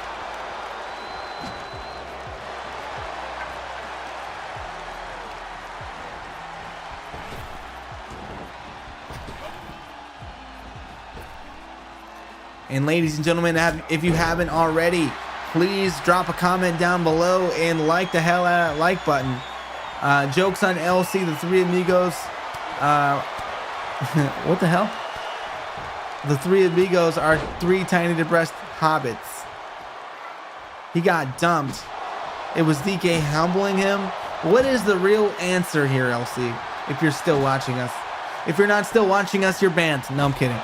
And ladies and gentlemen, if you haven't already, please drop a comment down below and like the hell out of that like button. Jokes on LC, the three amigos. What the hell? The three amigos are three tiny-to-breast hobbits. He got dumped. It was DK humbling him. What is the real answer here, LC? If you're still watching us. If you're not still watching us, you're banned. No, I'm kidding.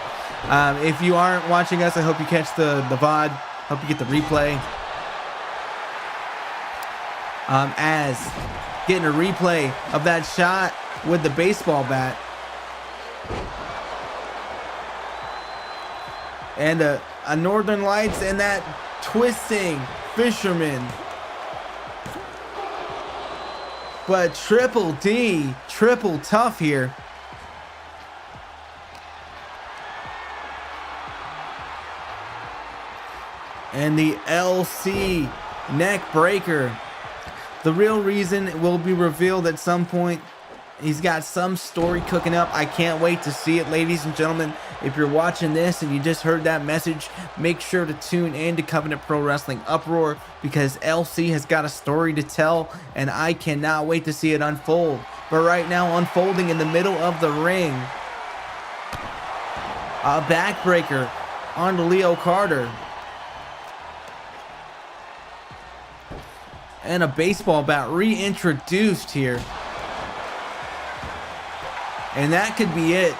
If you aren't watching us, I hope you catch the VOD. Hope you get the replay. As getting a replay of that shot with the baseball bat. And a Northern Lights and that twisting fisherman. But Triple D, triple tough here. And the LC neck breaker. The real reason will be revealed at some point. He's got some story cooking up. I can't wait to see it, ladies and gentlemen. If you're watching this and you just heard that message, make sure to tune in to Covenant Pro Wrestling Uproar, because LC has got a story to tell, and I cannot wait to see it unfold. But right now, unfolding in the middle of the ring, a backbreaker on Leo Carter. And a baseball bat reintroduced here. And that could be it.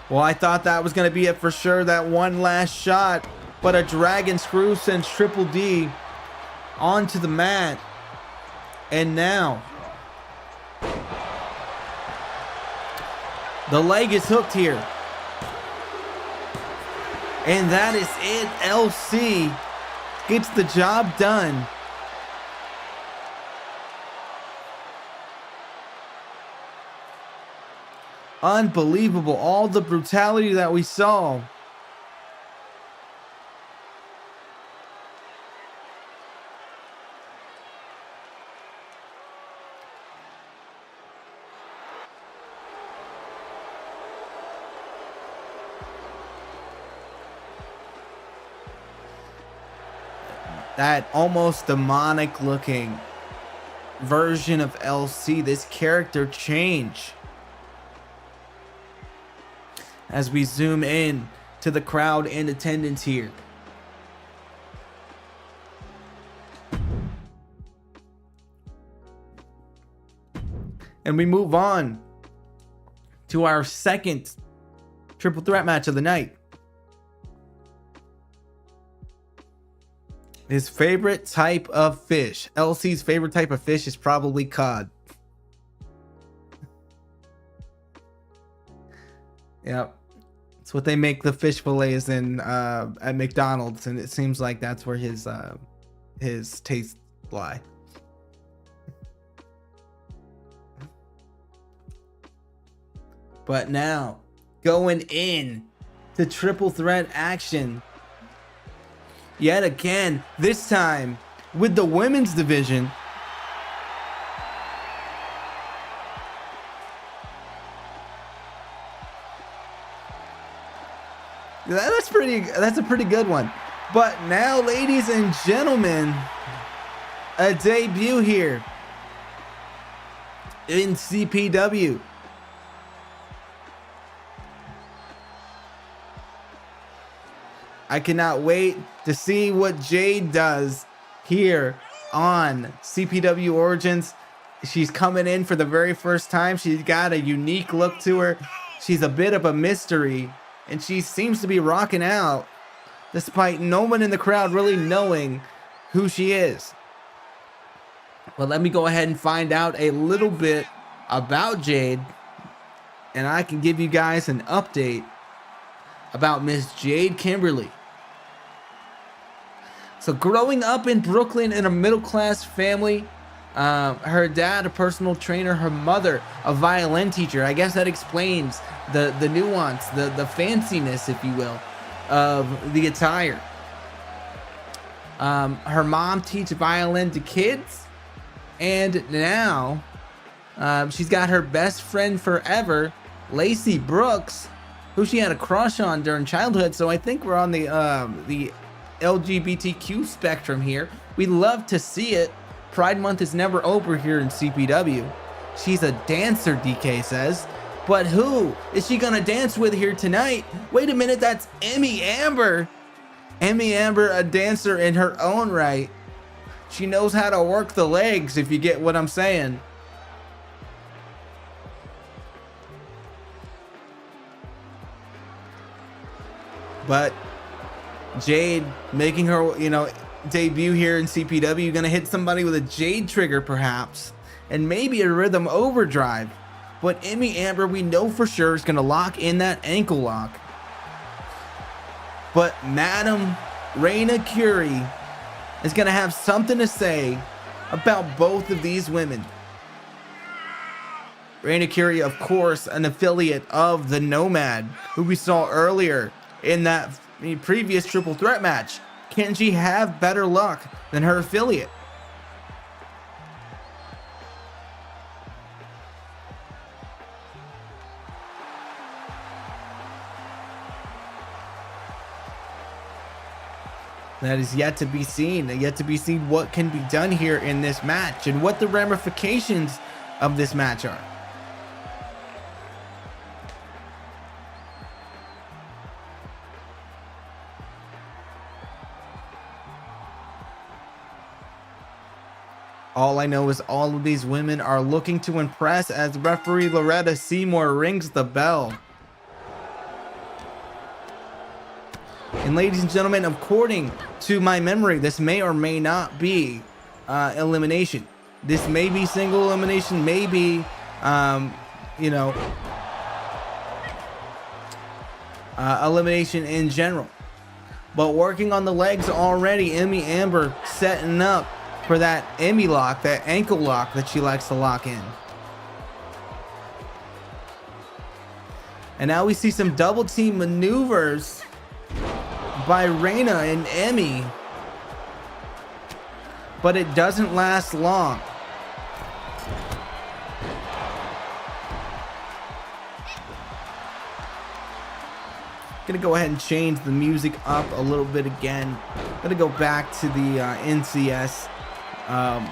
Well, I thought that was going to be it for sure, that one last shot. But a dragon screw sends Triple D onto the mat. And now the leg is hooked here. And that is it. LC gets the job done. Unbelievable. All the brutality that we saw. That almost demonic looking version of LC, this character change. As we zoom in to the crowd in attendance here. And we move on to our second triple threat match of the night. His favorite type of fish. LC's favorite type of fish is probably cod. Yep. It's what they make the fish fillets in at McDonald's, and it seems like that's where his tastes lie. But now, going in to triple threat action. Yet again, this time with the women's division. That's a pretty good one. But now, ladies and gentlemen, a debut here in CPW. I cannot wait to see what Jade does here on CPW Origins. She's coming in for the very first time. She's got a unique look to her. She's a bit of a mystery, and she seems to be rocking out despite no one in the crowd really knowing who she is. But let me go ahead and find out a little bit about Jade, and I can give you guys an update about Miss Jade Kimberly. So growing up in Brooklyn in a middle-class family, her dad a personal trainer, her mother a violin teacher. I guess that explains the nuance, the fanciness, if you will, of the attire. Her mom teaches violin to kids, and now she's got her best friend forever, Lacey Brooks, who she had a crush on during childhood. So I think we're on the LGBTQ spectrum here. We love to see it. Pride Month is never over here in CPW. She's a dancer, DK says. But who is she gonna dance with here tonight? Wait a minute, that's Emmy Amber. Emmy Amber, a dancer in her own right. She knows how to work the legs, if you get what I'm saying. But Jade making her, debut here in CPW, gonna hit somebody with a Jade trigger perhaps, and maybe a rhythm overdrive. But Emmy Amber, we know for sure, is gonna lock in that ankle lock. But Madam Raina Curie is gonna have something to say about both of these women. Raina Curie, of course, an affiliate of the Nomad, who we saw earlier in that previous triple threat match. Can she have better luck than her affiliate? That is yet to be seen. Yet to be seen what can be done here in this match and what the ramifications of this match are. All I know is all of these women are looking to impress as referee Loretta Seymour rings the bell. And ladies and gentlemen, according to my memory, this may or may not be elimination. This may be single elimination, maybe, elimination in general. But working on the legs already, Emmy Amber setting up for that Emmy lock, that ankle lock that she likes to lock in. And now we see some double team maneuvers by Raina and Emmy, but it doesn't last long. Gonna go ahead and change the music up a little bit again. Gonna go back to the NCS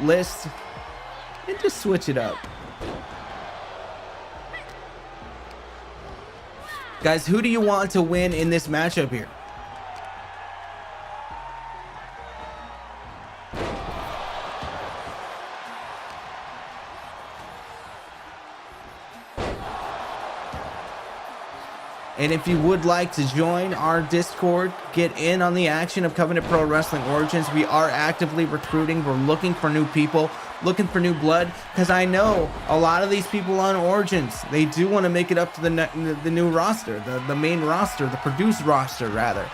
list and just switch it up. Guys, who do you want to win in this matchup here? And if you would like to join our Discord, get in on the action of Covenant Pro Wrestling Origins, we are actively recruiting. We're looking for new people, looking for new blood, because I know a lot of these people on Origins, they do want to make it up to the new roster, the main roster, the produced roster, rather.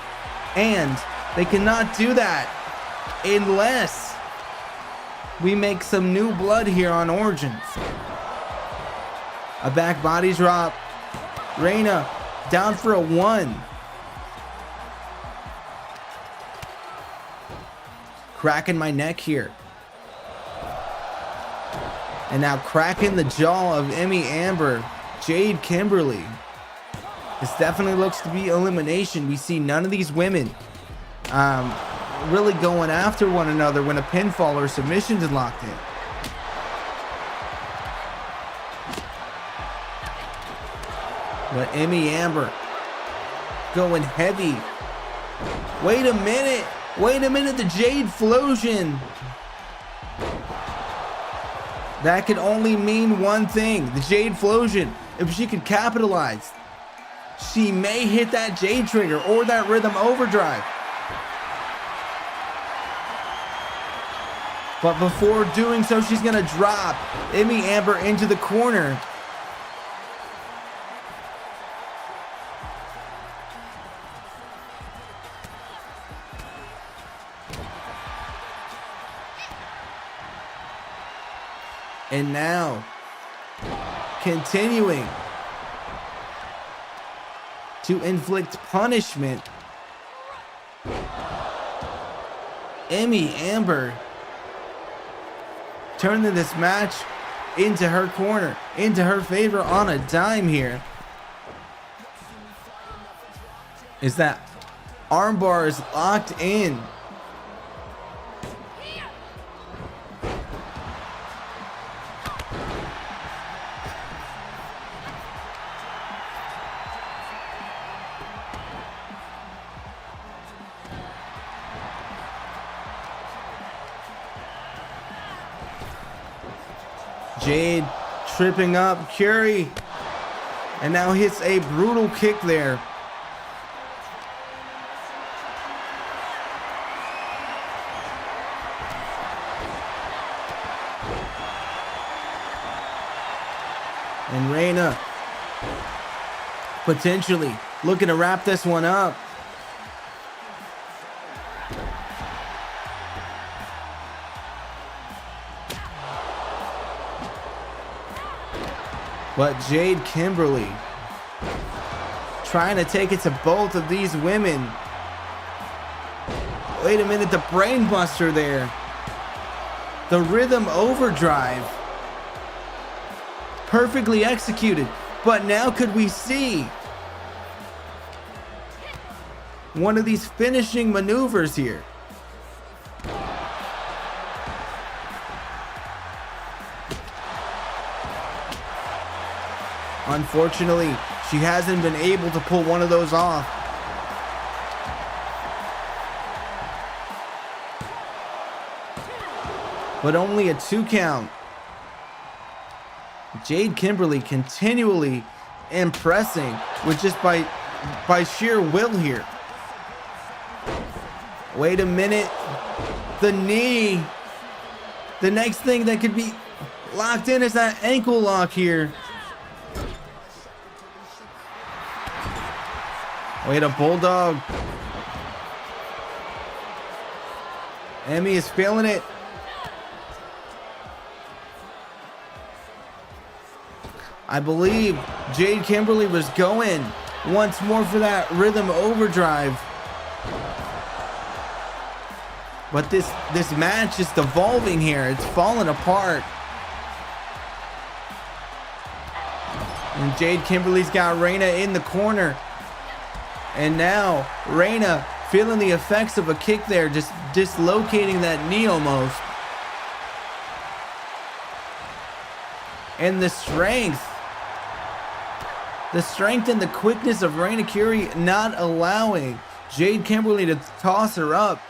And they cannot do that unless we make some new blood here on Origins. A back body drop. Raina down for a 1. Cracking my neck here. And now cracking the jaw of Emmy Amber. Jade Kimberly. This definitely looks to be elimination. We see none of these women really going after one another when a pinfall or submission is locked in. But Emmy Amber going heavy. Wait a minute. The Jade Flosion. That can only mean one thing. The Jade Flosion. If she can capitalize, she may hit that Jade trigger or that rhythm overdrive. But before doing so, she's going to drop Emmy Amber into the corner. And now, continuing to inflict punishment, Emmy Amber turning this match into her corner, into her favor on a dime here. Is that armbar is locked in. Jade tripping up Curie, and now hits a brutal kick there. And Reina potentially looking to wrap this one up. But Jade Kimberly trying to take it to both of these women. Wait a minute, the brainbuster there. The rhythm overdrive. Perfectly executed. But now could we see one of these finishing maneuvers here? Unfortunately, she hasn't been able to pull one of those off. But only a 2 count. Jade Kimberly continually impressing with just by sheer will here. Wait a minute. The knee. The next thing that could be locked in is that ankle lock here. Wait, a bulldog. Emmy is feeling it. I believe Jade Kimberly was going once more for that rhythm overdrive. But this match is devolving here. It's falling apart. And Jade Kimberly's got Reina in the corner. And now Reina feeling the effects of a kick there, just dislocating that knee almost. And the strength and the quickness of Reina Curie not allowing Jade Kimberly to toss her up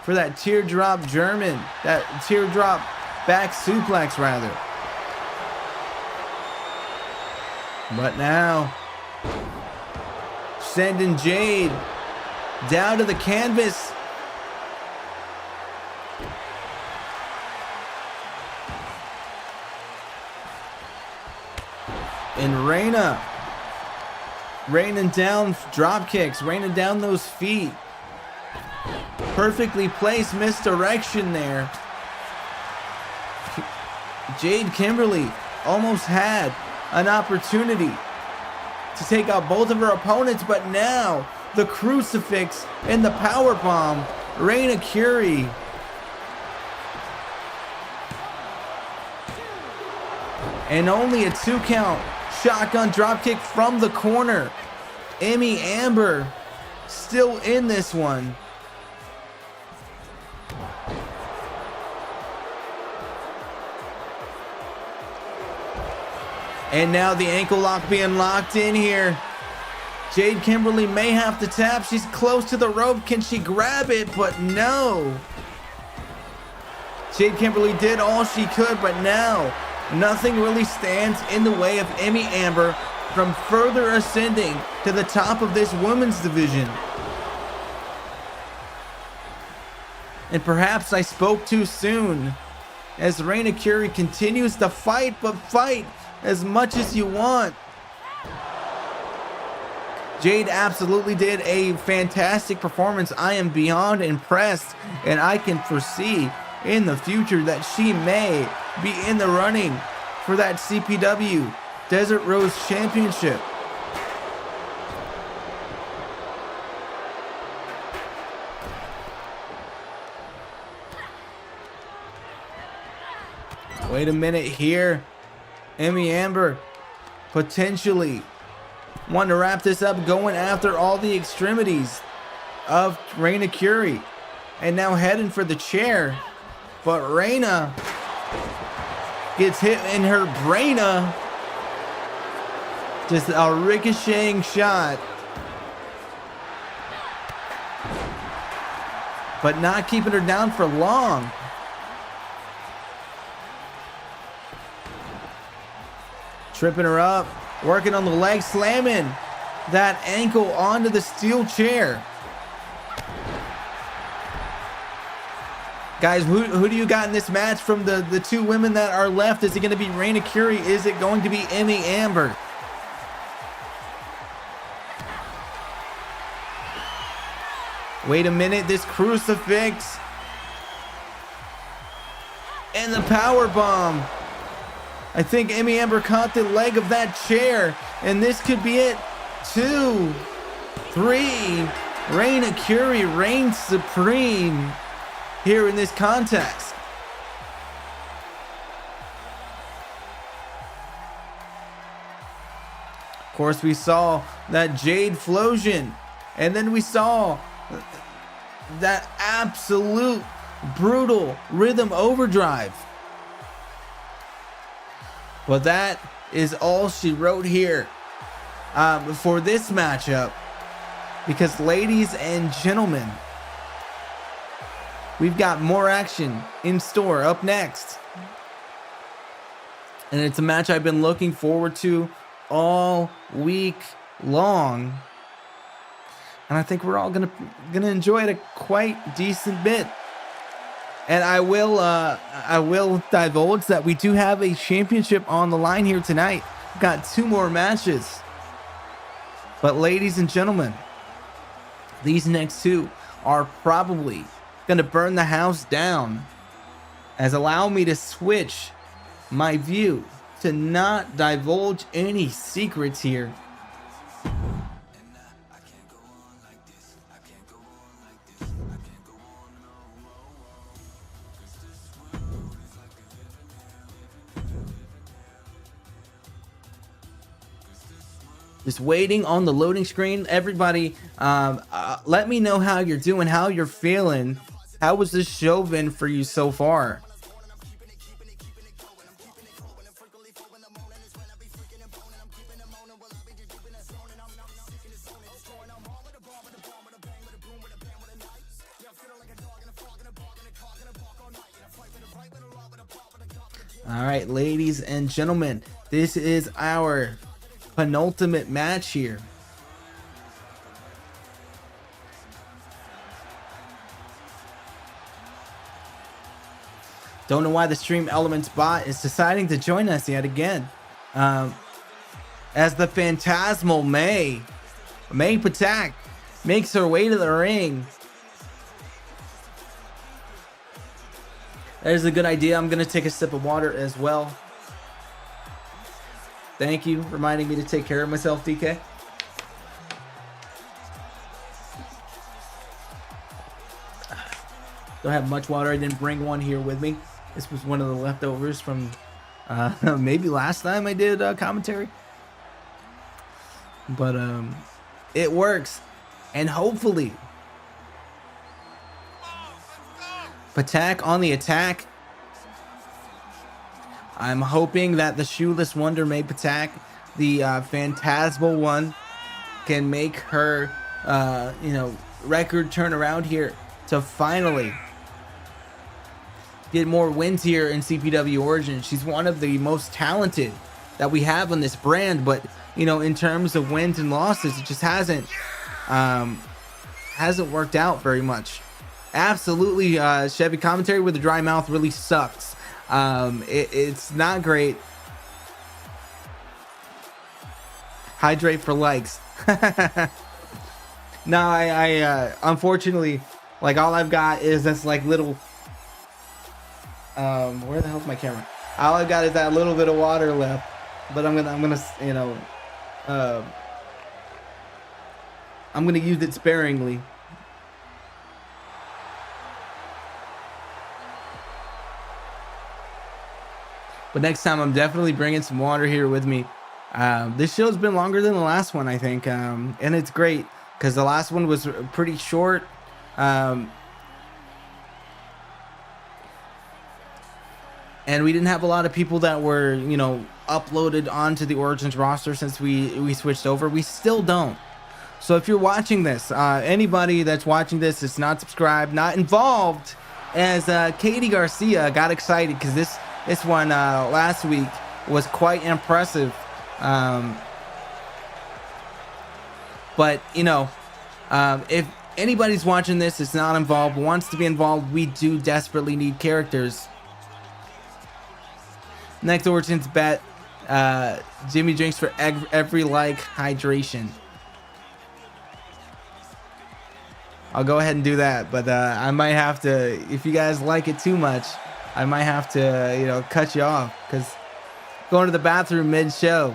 for that teardrop German, that teardrop back suplex rather. But now sending Jade down to the canvas. And Reina raining down drop kicks, raining down those feet. Perfectly placed misdirection there. Jade Kimberly almost had an opportunity to take out both of her opponents, but now the crucifix and the power bomb. Reina Curie and only a 2 count. Shotgun dropkick from the corner. Emmy Amber still in this one. And now the ankle lock being locked in here. Jade Kimberly may have to tap. She's close to the rope. Can she grab it? But no. Jade Kimberly did all she could, but now nothing really stands in the way of Emmy Amber from further ascending to the top of this women's division. And perhaps I spoke too soon, as Reina Curie continues to fight, but fight as much as you want. Jade absolutely did a fantastic performance. I am beyond impressed, and I can foresee in the future that she may be in the running for that CPW Desert Rose Championship. Wait a minute here. Emmy Amber potentially wanting to wrap this up, going after all the extremities of Reina Curie. And now heading for the chair. But Reina gets hit in her braina. Just a ricocheting shot. But not keeping her down for long. Tripping her up, working on the leg, slamming that ankle onto the steel chair. Guys, who do you got in this match from the two women that are left? Is it going to be Reina Curie? Is it going to be Emmy Amber? Wait a minute, this crucifix. And the power bomb. I think Emmy Amber caught the leg of that chair, and this could be it. 2, 3. Reina Curie reigns supreme here in this contest. Of course, we saw that Jade Flosion, and then we saw that absolute brutal rhythm overdrive. But that is all she wrote here for this matchup. Because, ladies and gentlemen, we've got more action in store up next. And it's a match I've been looking forward to all week long. And I think we're all gonna enjoy it a quite decent bit. And I will divulge that we do have a championship on the line here tonight. We've got 2 more matches. But ladies and gentlemen, these next 2 are probably going to burn the house down. As allow me to switch my view to not divulge any secrets here. Just waiting on the loading screen. Everybody, let me know how you're doing, how you're feeling. How was this show been for you so far? All right, ladies and gentlemen, this is our penultimate match here. Don't know why the Stream Elements bot is deciding to join us yet again. As the Phantasmal May Patak makes her way to the ring. That is a good idea. I'm going to take a sip of water as well. Thank you, reminding me to take care of myself, DK. Don't have much water. I didn't bring one here with me. This was one of the leftovers from maybe last time I did commentary. But it works. And hopefully, Patak on the attack. I'm hoping that the Shoeless Wonder May Patak, the Phantasmal one, can make her, record turn around here to finally get more wins here in CPW Origins. She's one of the most talented that we have on this brand, but in terms of wins and losses, it just hasn't worked out very much. Absolutely, Chevy commentary with a dry mouth really sucks. It's not great. Hydrate for likes. No, I unfortunately, like, all I've got is this like little where the hell's my camera? All I've got is that little bit of water left, but I'm gonna you know I'm gonna use it sparingly. But next time I'm definitely bringing some water here with me. This show's been longer than the last one, I think, and it's great because the last one was pretty short. And we didn't have a lot of people that were, you know, uploaded onto the Origins roster since we switched over. We still don't. So if you're watching this, anybody that's watching this is not subscribed, not involved, as Katie Garcia got excited because this one last week was quite impressive. But you know, if anybody's watching this is not involved, wants to be involved, we do desperately need characters. Next Origins bet, Jimmy drinks for every like hydration. I'll go ahead and do that, but I might have to, if you guys like it too much, I might have to, you know, cut you off, because going to the bathroom mid-show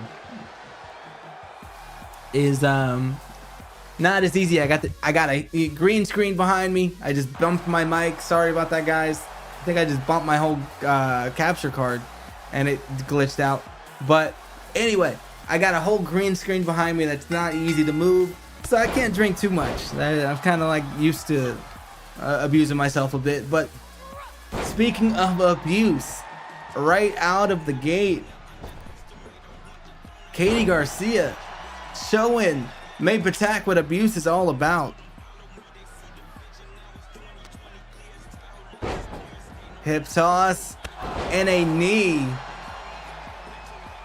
is not as easy. I got a green screen behind me. I just bumped my mic. Sorry about that, guys. I think I just bumped my whole capture card and it glitched out. But anyway, I got a whole green screen behind me that's not easy to move, so I can't drink too much. I'm kind of like used to abusing myself a bit. But speaking of abuse, right out of the gate, Katie Garcia showing May Patak what abuse is all about. Hip toss and a knee.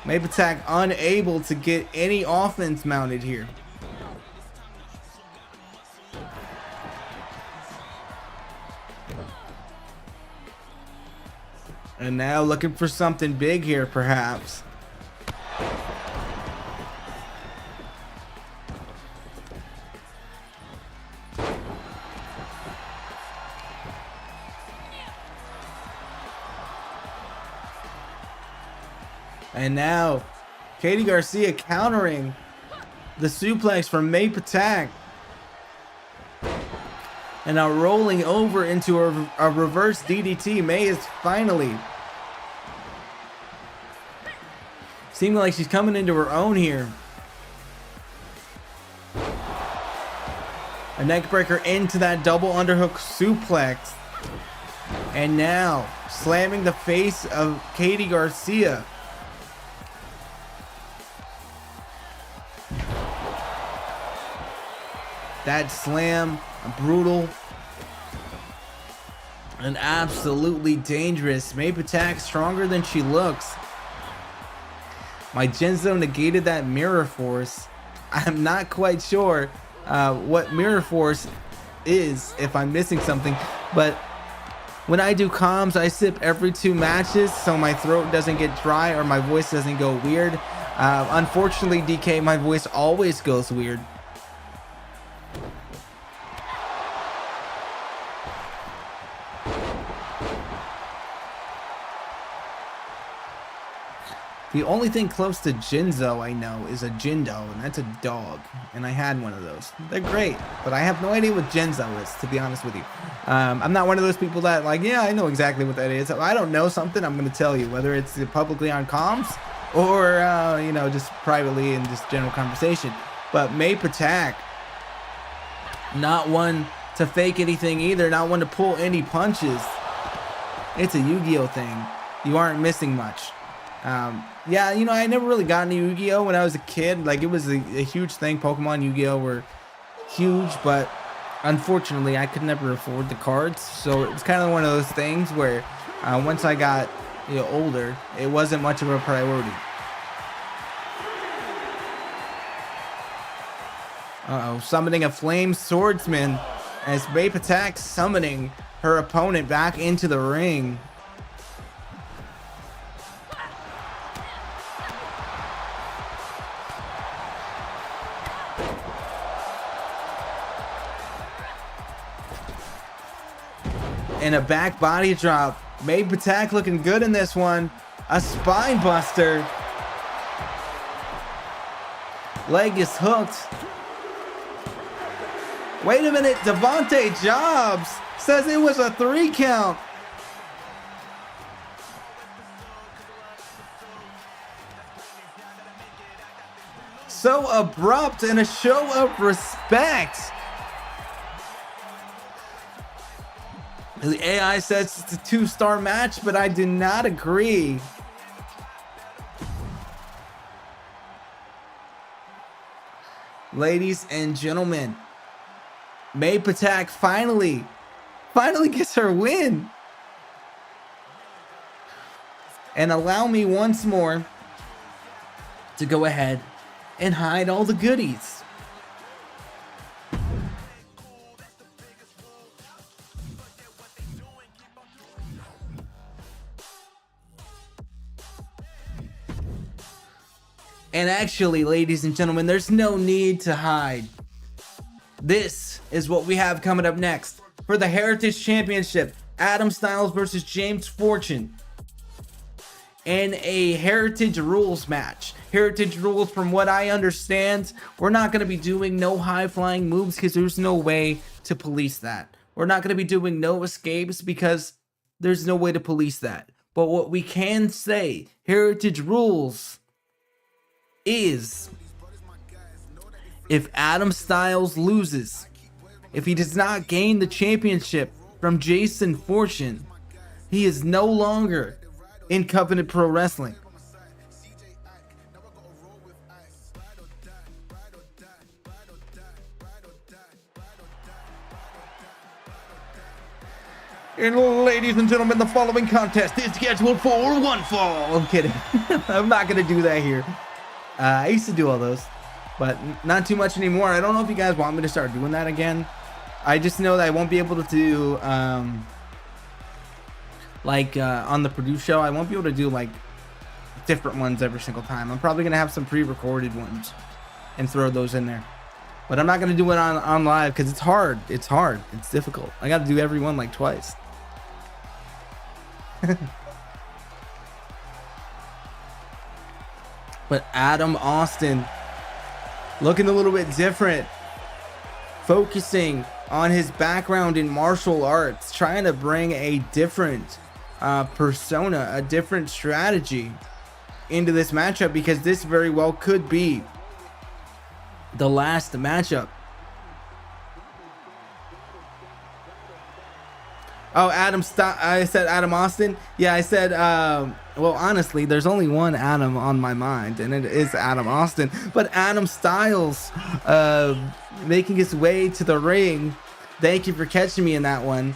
May Patak unable to get any offense mounted here. And now looking for something big here, perhaps. And now Katie Garcia countering the suplex from May Patak. And now rolling over into a reverse DDT. May is finally seeming like she's coming into her own here. A neck breaker into that double underhook suplex. And now slamming the face of Katie Garcia. That slam, brutal and absolutely dangerous. May Patak stronger than she looks. My Genzo negated that mirror force. I'm not quite sure what mirror force is, if I'm missing something, but when I do comms, I sip every 2 matches so my throat doesn't get dry or my voice doesn't go weird. Unfortunately, DK, my voice always goes weird. The only thing close to Genzo I know is a Jindo, and that's a dog. And I had one of those. They're great, but I have no idea what Genzo is, to be honest with you. I'm not one of those people that like, yeah, I know exactly what that is. If I don't know something, I'm going to tell you, whether it's publicly on comms or, you know, just privately in just general conversation. But May Patak, not one to fake anything either, not one to pull any punches. It's a Yu-Gi-Oh thing. You aren't missing much. Yeah, you know, I never really got into Yu-Gi-Oh when I was a kid. Like, it was a huge thing. Pokemon, Yu-Gi-Oh were huge, but unfortunately I could never afford the cards. So it was kind of one of those things where once I got, you know, older, it wasn't much of a priority. Uh-oh, summoning a flame swordsman as May Patak summoning her opponent back into the ring. And a back body drop. May Patak looking good in this one. A spine buster. Leg is hooked. Wait a minute, Devontae Jobs says it was a 3 count. So abrupt and a show of respect. The AI says it's a 2-star match, but I do not agree. Ladies and gentlemen, May Patak finally gets her win. And allow me once more to go ahead and hide all the goodies. And actually, ladies and gentlemen, there's no need to hide. This is what we have coming up next. For the Heritage Championship, Adam Styles versus James Fortune. In a Heritage Rules match. Heritage Rules, from what I understand, we're not going to be doing no high-flying moves because there's no way to police that. We're not going to be doing no escapes because there's no way to police that. But what we can say, Heritage Rules, is if Adam Styles loses, if he does not gain the championship from Jason Fortune, he is no longer in Covenant Pro Wrestling. And ladies and gentlemen, the following contest is scheduled for one fall. I'm kidding. I'm not going to do that here. I used to do all those, but not too much anymore. I don't know if you guys want me to start doing that again. I just know that I won't be able to do, on the Produce show, I won't be able to do, like, different ones every single time. I'm probably going to have some pre-recorded ones and throw those in there. But I'm not going to do it on live because it's hard. It's hard. It's difficult. I got to do every one, like, twice. But Adam Austin looking a little bit different, focusing on his background in martial arts, trying to bring a different persona, a different strategy into this matchup, because this very well could be the last matchup. Oh, I said Adam Austin. Yeah, I said, well, honestly, there's only one Adam on my mind, and it is Adam Austin. But Adam Styles making his way to the ring. Thank you for catching me in that one,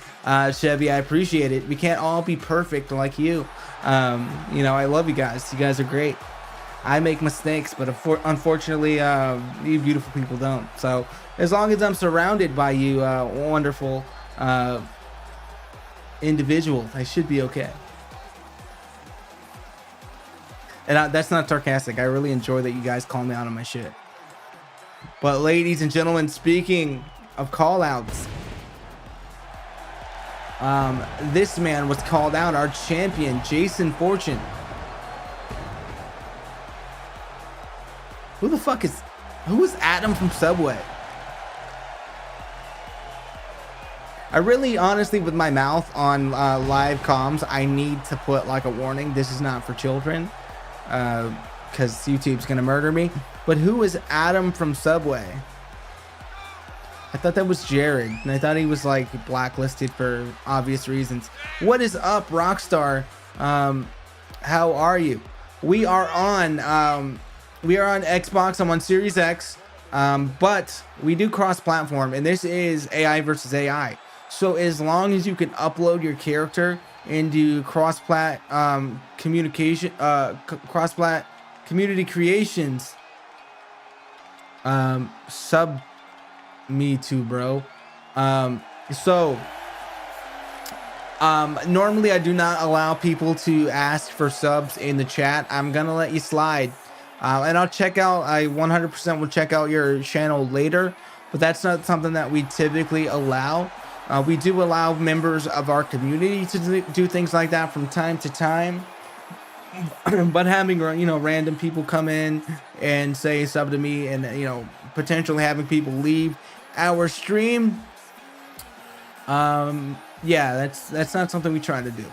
Chevy. I appreciate it. We can't all be perfect like you. You know, I love you guys. You guys are great. I make mistakes, but unfortunately, you beautiful people don't. So as long as I'm surrounded by you wonderful individuals, I should be okay. And that's not sarcastic. I really enjoy that you guys call me out on my shit. But ladies and gentlemen, speaking of call outs, this man was called out, our champion, Jason Fortune. Who is Adam from Subway? I really, honestly, with my mouth on live comms, I need to put like a warning. This is not for children, because YouTube's gonna murder me. But who is Adam from Subway? I thought that was Jared, and I thought he was like blacklisted for obvious reasons. What is up, Rockstar? How are you? We are on Xbox. I'm on Series X, but we do cross-platform, and this is AI versus AI. So as long as you can upload your character into cross-plat communication, cross-plat community creations, sub me too, bro. Normally I do not allow people to ask for subs in the chat. I'm gonna let you slide, and I'll check out. I 100% will check out your channel later, but that's not something that we typically allow. We do allow members of our community to do things like that from time to time. But having, you know, random people come in and say sub to me, and, you know, potentially having people leave our stream, yeah, that's not something we try to do.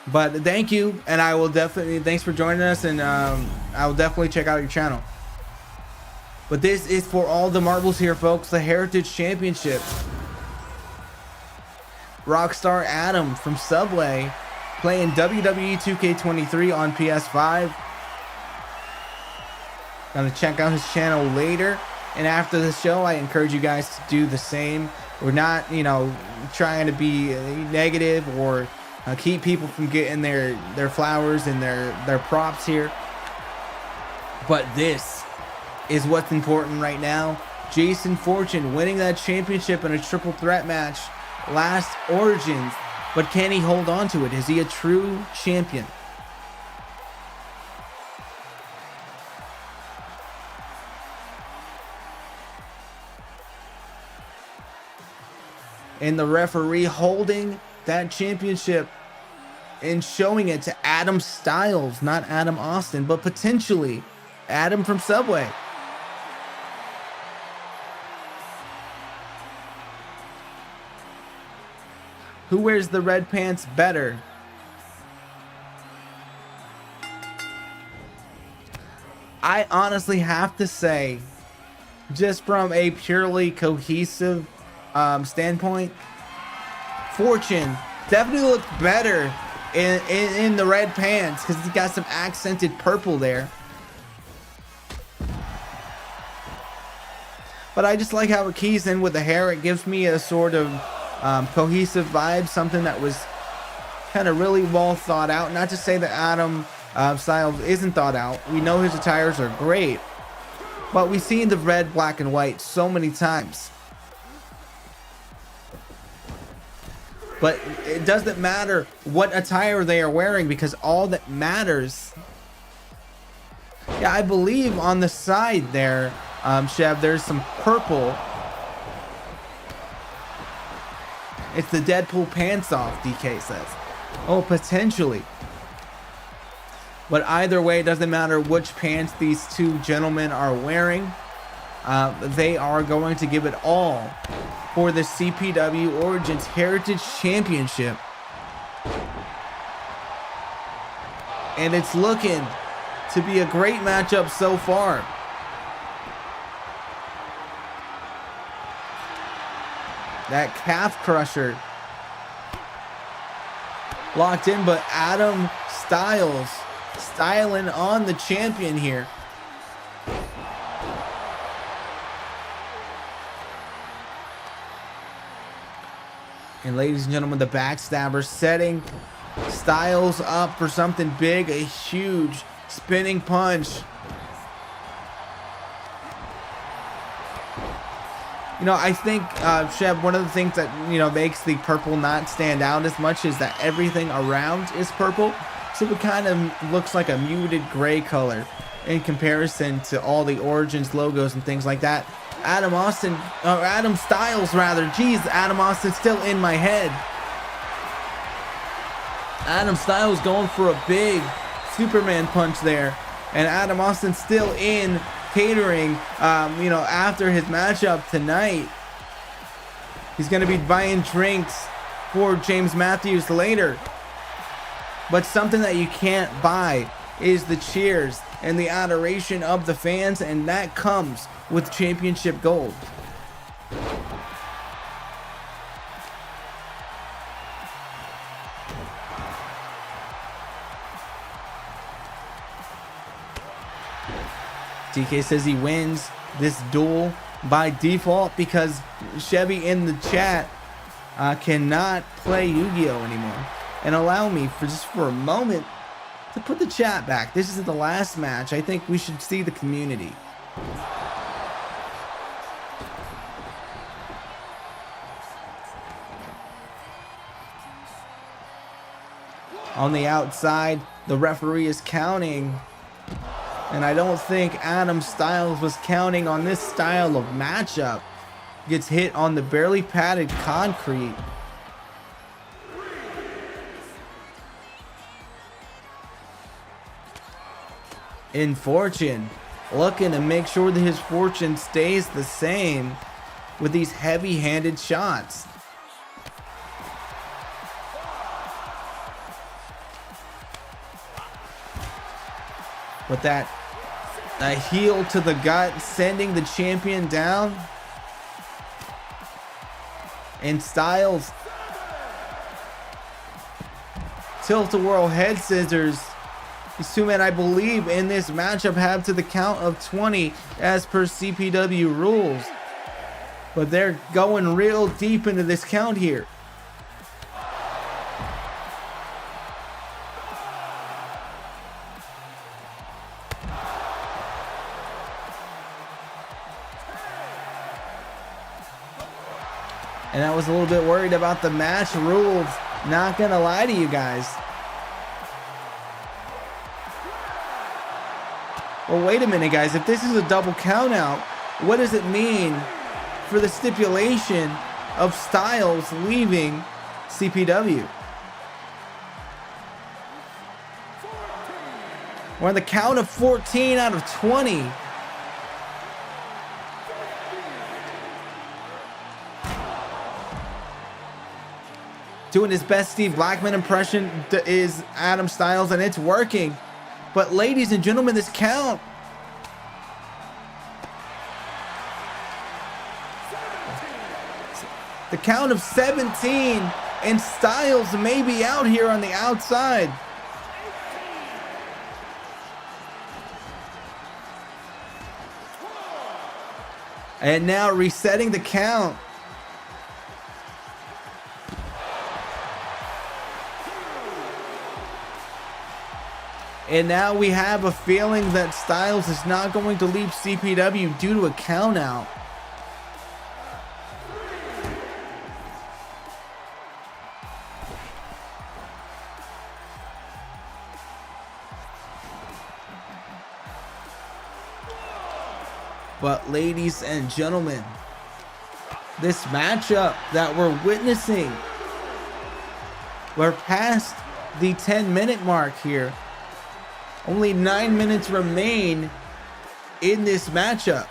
But thank you, and I will definitely, thanks for joining us, and I will definitely check out your channel. But this is for all the marbles here, folks, the Heritage Championship. Rockstar Adam from Subway playing WWE2K23 on PS5. Gonna check out his channel later, and after the show I encourage you guys to do the same. We're not, you know, trying to be negative or keep people from getting their flowers and their props here, but this is what's important right now. Jason Fortune winning that championship in a triple threat match last Origins, but can he hold on to it? Is he a true champion? And the referee holding that championship and showing it to Adam Styles, not Adam Austin, but potentially Adam from Subway. Who wears the red pants better? I honestly have to say, just from a purely cohesive standpoint, Fortune definitely looked better in the red pants because he's got some accented purple there. But I just like how it keys in with the hair. It gives me a sort of cohesive vibe, something that was kind of really well thought out. Not to say that Adam Styles isn't thought out. We know his attires are great, but we've seen the red, black, and white so many times. But it doesn't matter what attire they are wearing, because all that matters, yeah, I believe on the side there, Chev, there's some purple. It's the Deadpool pants off, DK says. Oh, potentially. But either way, it doesn't matter which pants these two gentlemen are wearing. They are going to give it all for the CPW Origins Heritage Championship. And it's looking to be a great matchup so far. That calf crusher locked in, but Adam Styles styling on the champion here. And ladies and gentlemen, the backstabber setting Styles up for something big, a huge spinning punch. You know, I think, Chev, one of the things that, you know, makes the purple not stand out as much is that everything around is purple. So it kind of looks like a muted gray color in comparison to all the Origins logos and things like that. Adam Styles rather. Jeez, Adam Austin's still in my head. Adam Styles going for a big Superman punch there. And Adam Austin still in catering, you know, after his matchup tonight. He's going to be buying drinks for James Matthews later. But something that you can't buy is the cheers and the adoration of the fans, and that comes with championship gold. DK says he wins this duel by default because Chevy in the chat cannot play Yu-Gi-Oh anymore. And allow me for a moment to put the chat back. This is the last match. I think we should see the community. On the outside, the referee is counting. And I don't think Adam Styles was counting on this style of matchup. Gets hit on the barely padded concrete. In Fortune, looking to make sure that his fortune stays the same with these heavy-handed shots. With that a heel to the gut, sending the champion down. And Styles, tilt-a-whirl head scissors. These two men, I believe, in this matchup have to the count of 20 as per CPW rules. But they're going real deep into this count here. And I was a little bit worried about the match rules. Not gonna lie to you guys. Well, wait a minute, guys. If this is a double count out, what does it mean for the stipulation of Styles leaving CPW? We're on the count of 14 out of 20. Doing his best Steve Blackman impression is Adam Styles, and it's working. But ladies and gentlemen, this count. The count of 17, and Styles may be out here on the outside. And now resetting the count. And now we have a feeling that Styles is not going to leave CPW due to a count out. But ladies and gentlemen, this matchup that we're witnessing, we're past the 10-minute mark here. Only 9 minutes remain in this matchup.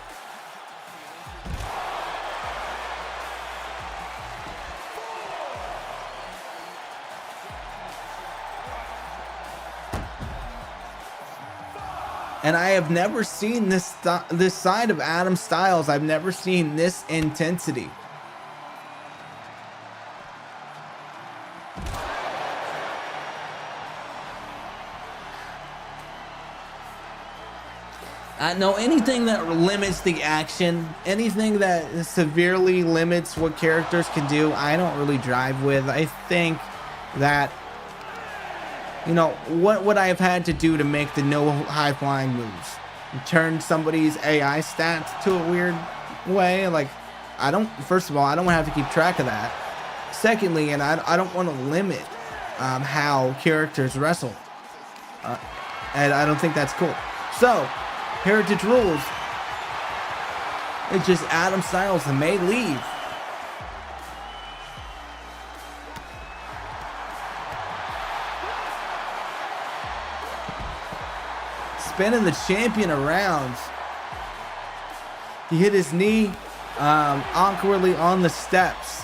And I have never seen this side of Adam Styles. I've never seen this intensity. No, anything that limits the action, anything that severely limits what characters can do, I don't really drive with. I think that, you know, what would I have had to do to make the no high flying moves? Turn somebody's AI stats to a weird way? Like, first of all, I don't have to keep track of that. Secondly, and I don't want to limit how characters wrestle. And I don't think that's cool. So, Heritage rules. It's just Adam Styles that may leave. Spinning the champion around. He hit his knee awkwardly on the steps.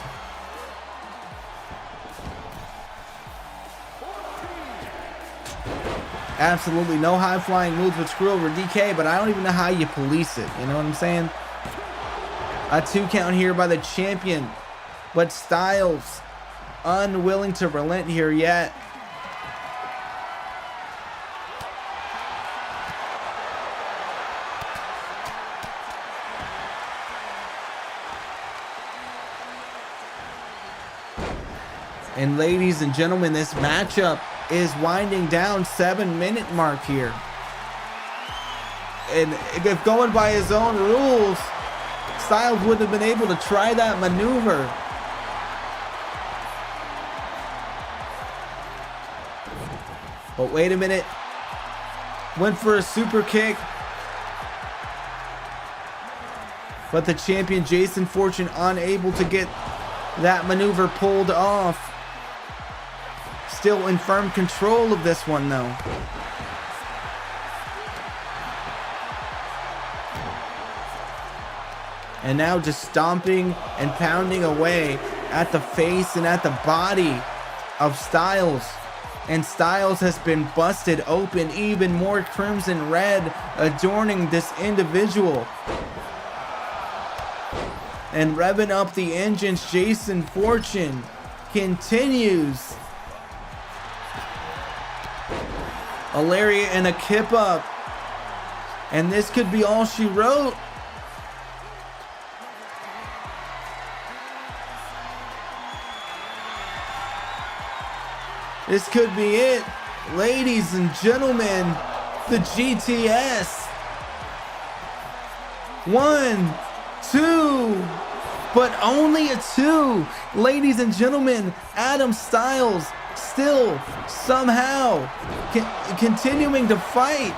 Absolutely no high flying moves would screw over DK, but I don't even know how you police it. You know what I'm saying? A 2 count here by the champion, but Styles unwilling to relent here yet. And ladies and gentlemen, this matchup is winding down, 7-minute mark here. And if going by his own rules, Styles wouldn't have been able to try that maneuver. But wait a minute. Went for a super kick. But the champion Jason Fortune unable to get that maneuver pulled off. Still in firm control of this one though. And now just stomping and pounding away at the face and at the body of Styles. And Styles has been busted open, even more crimson red adorning this individual. And revving up the engines, Jason Fortune continues. A lariat and a kip up. And this could be all she wrote. This could be it. Ladies and gentlemen, the GTS. 1, 2, but only a 2. Ladies and gentlemen, Adam Styles still somehow continuing to fight.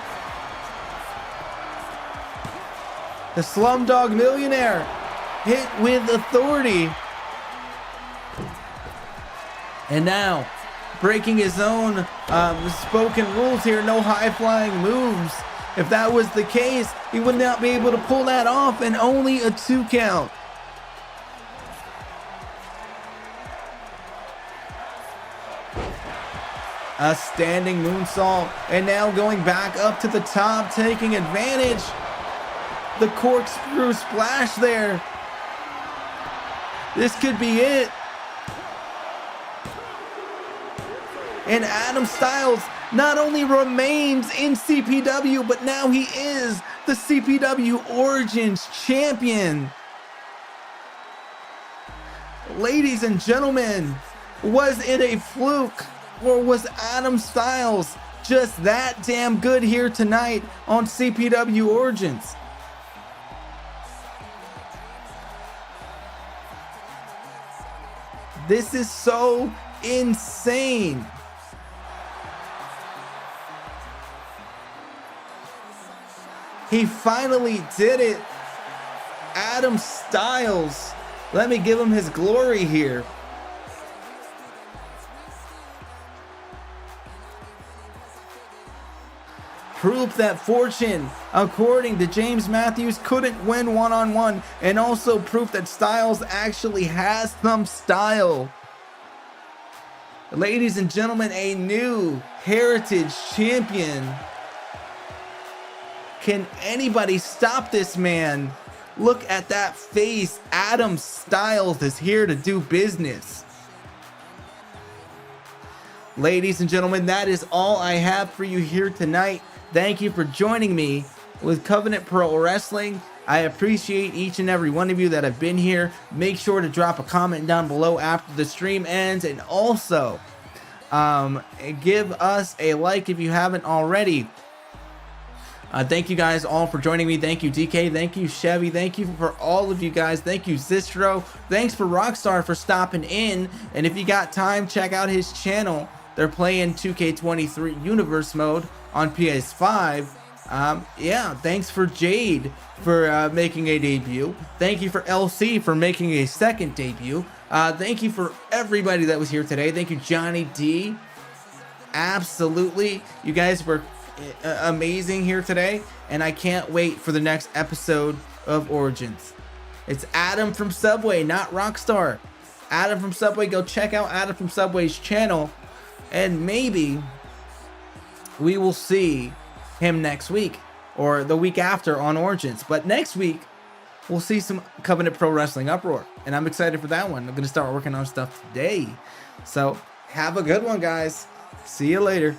The Slumdog Millionaire hit with authority. And now, breaking his own spoken rules here, no high-flying moves. If that was the case, he would not be able to pull that off, and only a 2 count. A standing moonsault, and now going back up to the top, taking advantage. The corkscrew splash there. This could be it. And Adam Styles not only remains in CPW, but now he is the CPW Origins champion. Ladies and gentlemen, was it a fluke, or was Adam Styles just that damn good here tonight on CPW Origins? This is so insane. He finally did it. Adam Styles. Let me give him his glory here. Proof that Fortune, according to James Matthews, couldn't win one-on-one, and also proof that Styles actually has some style. Ladies and gentlemen, a new heritage champion. Can anybody stop this man? Look at that face. Adam Styles is here to do business. Ladies and gentlemen, that is all I have for you here tonight. Thank you for joining me with Covenant Pro Wrestling. I appreciate each and every one of you that have been here. Make sure to drop a comment down below after the stream ends, and also give us a like if you haven't already. Thank you guys all for joining me. Thank you, DK. Thank you, Chevy. Thank you for all of you guys. Thank you, Zistro. Thanks for Rockstar for stopping in. And if you got time, check out his channel. They're playing 2K23 Universe Mode on PS5. Yeah, thanks for Jade for making a debut. Thank you for LC for making a second debut. Thank you for everybody that was here today. Thank you, Johnny D. Absolutely. You guys were amazing here today, and I can't wait for the next episode of Origins. It's Adam from Subway, not Rockstar. Adam from Subway. Go check out Adam from Subway's channel, and maybe we will see him next week or the week after on Origins. But next week we'll see some Covenant Pro Wrestling Uproar, and I'm excited for that one. I'm gonna start working on stuff today. So have a good one, guys. See you later.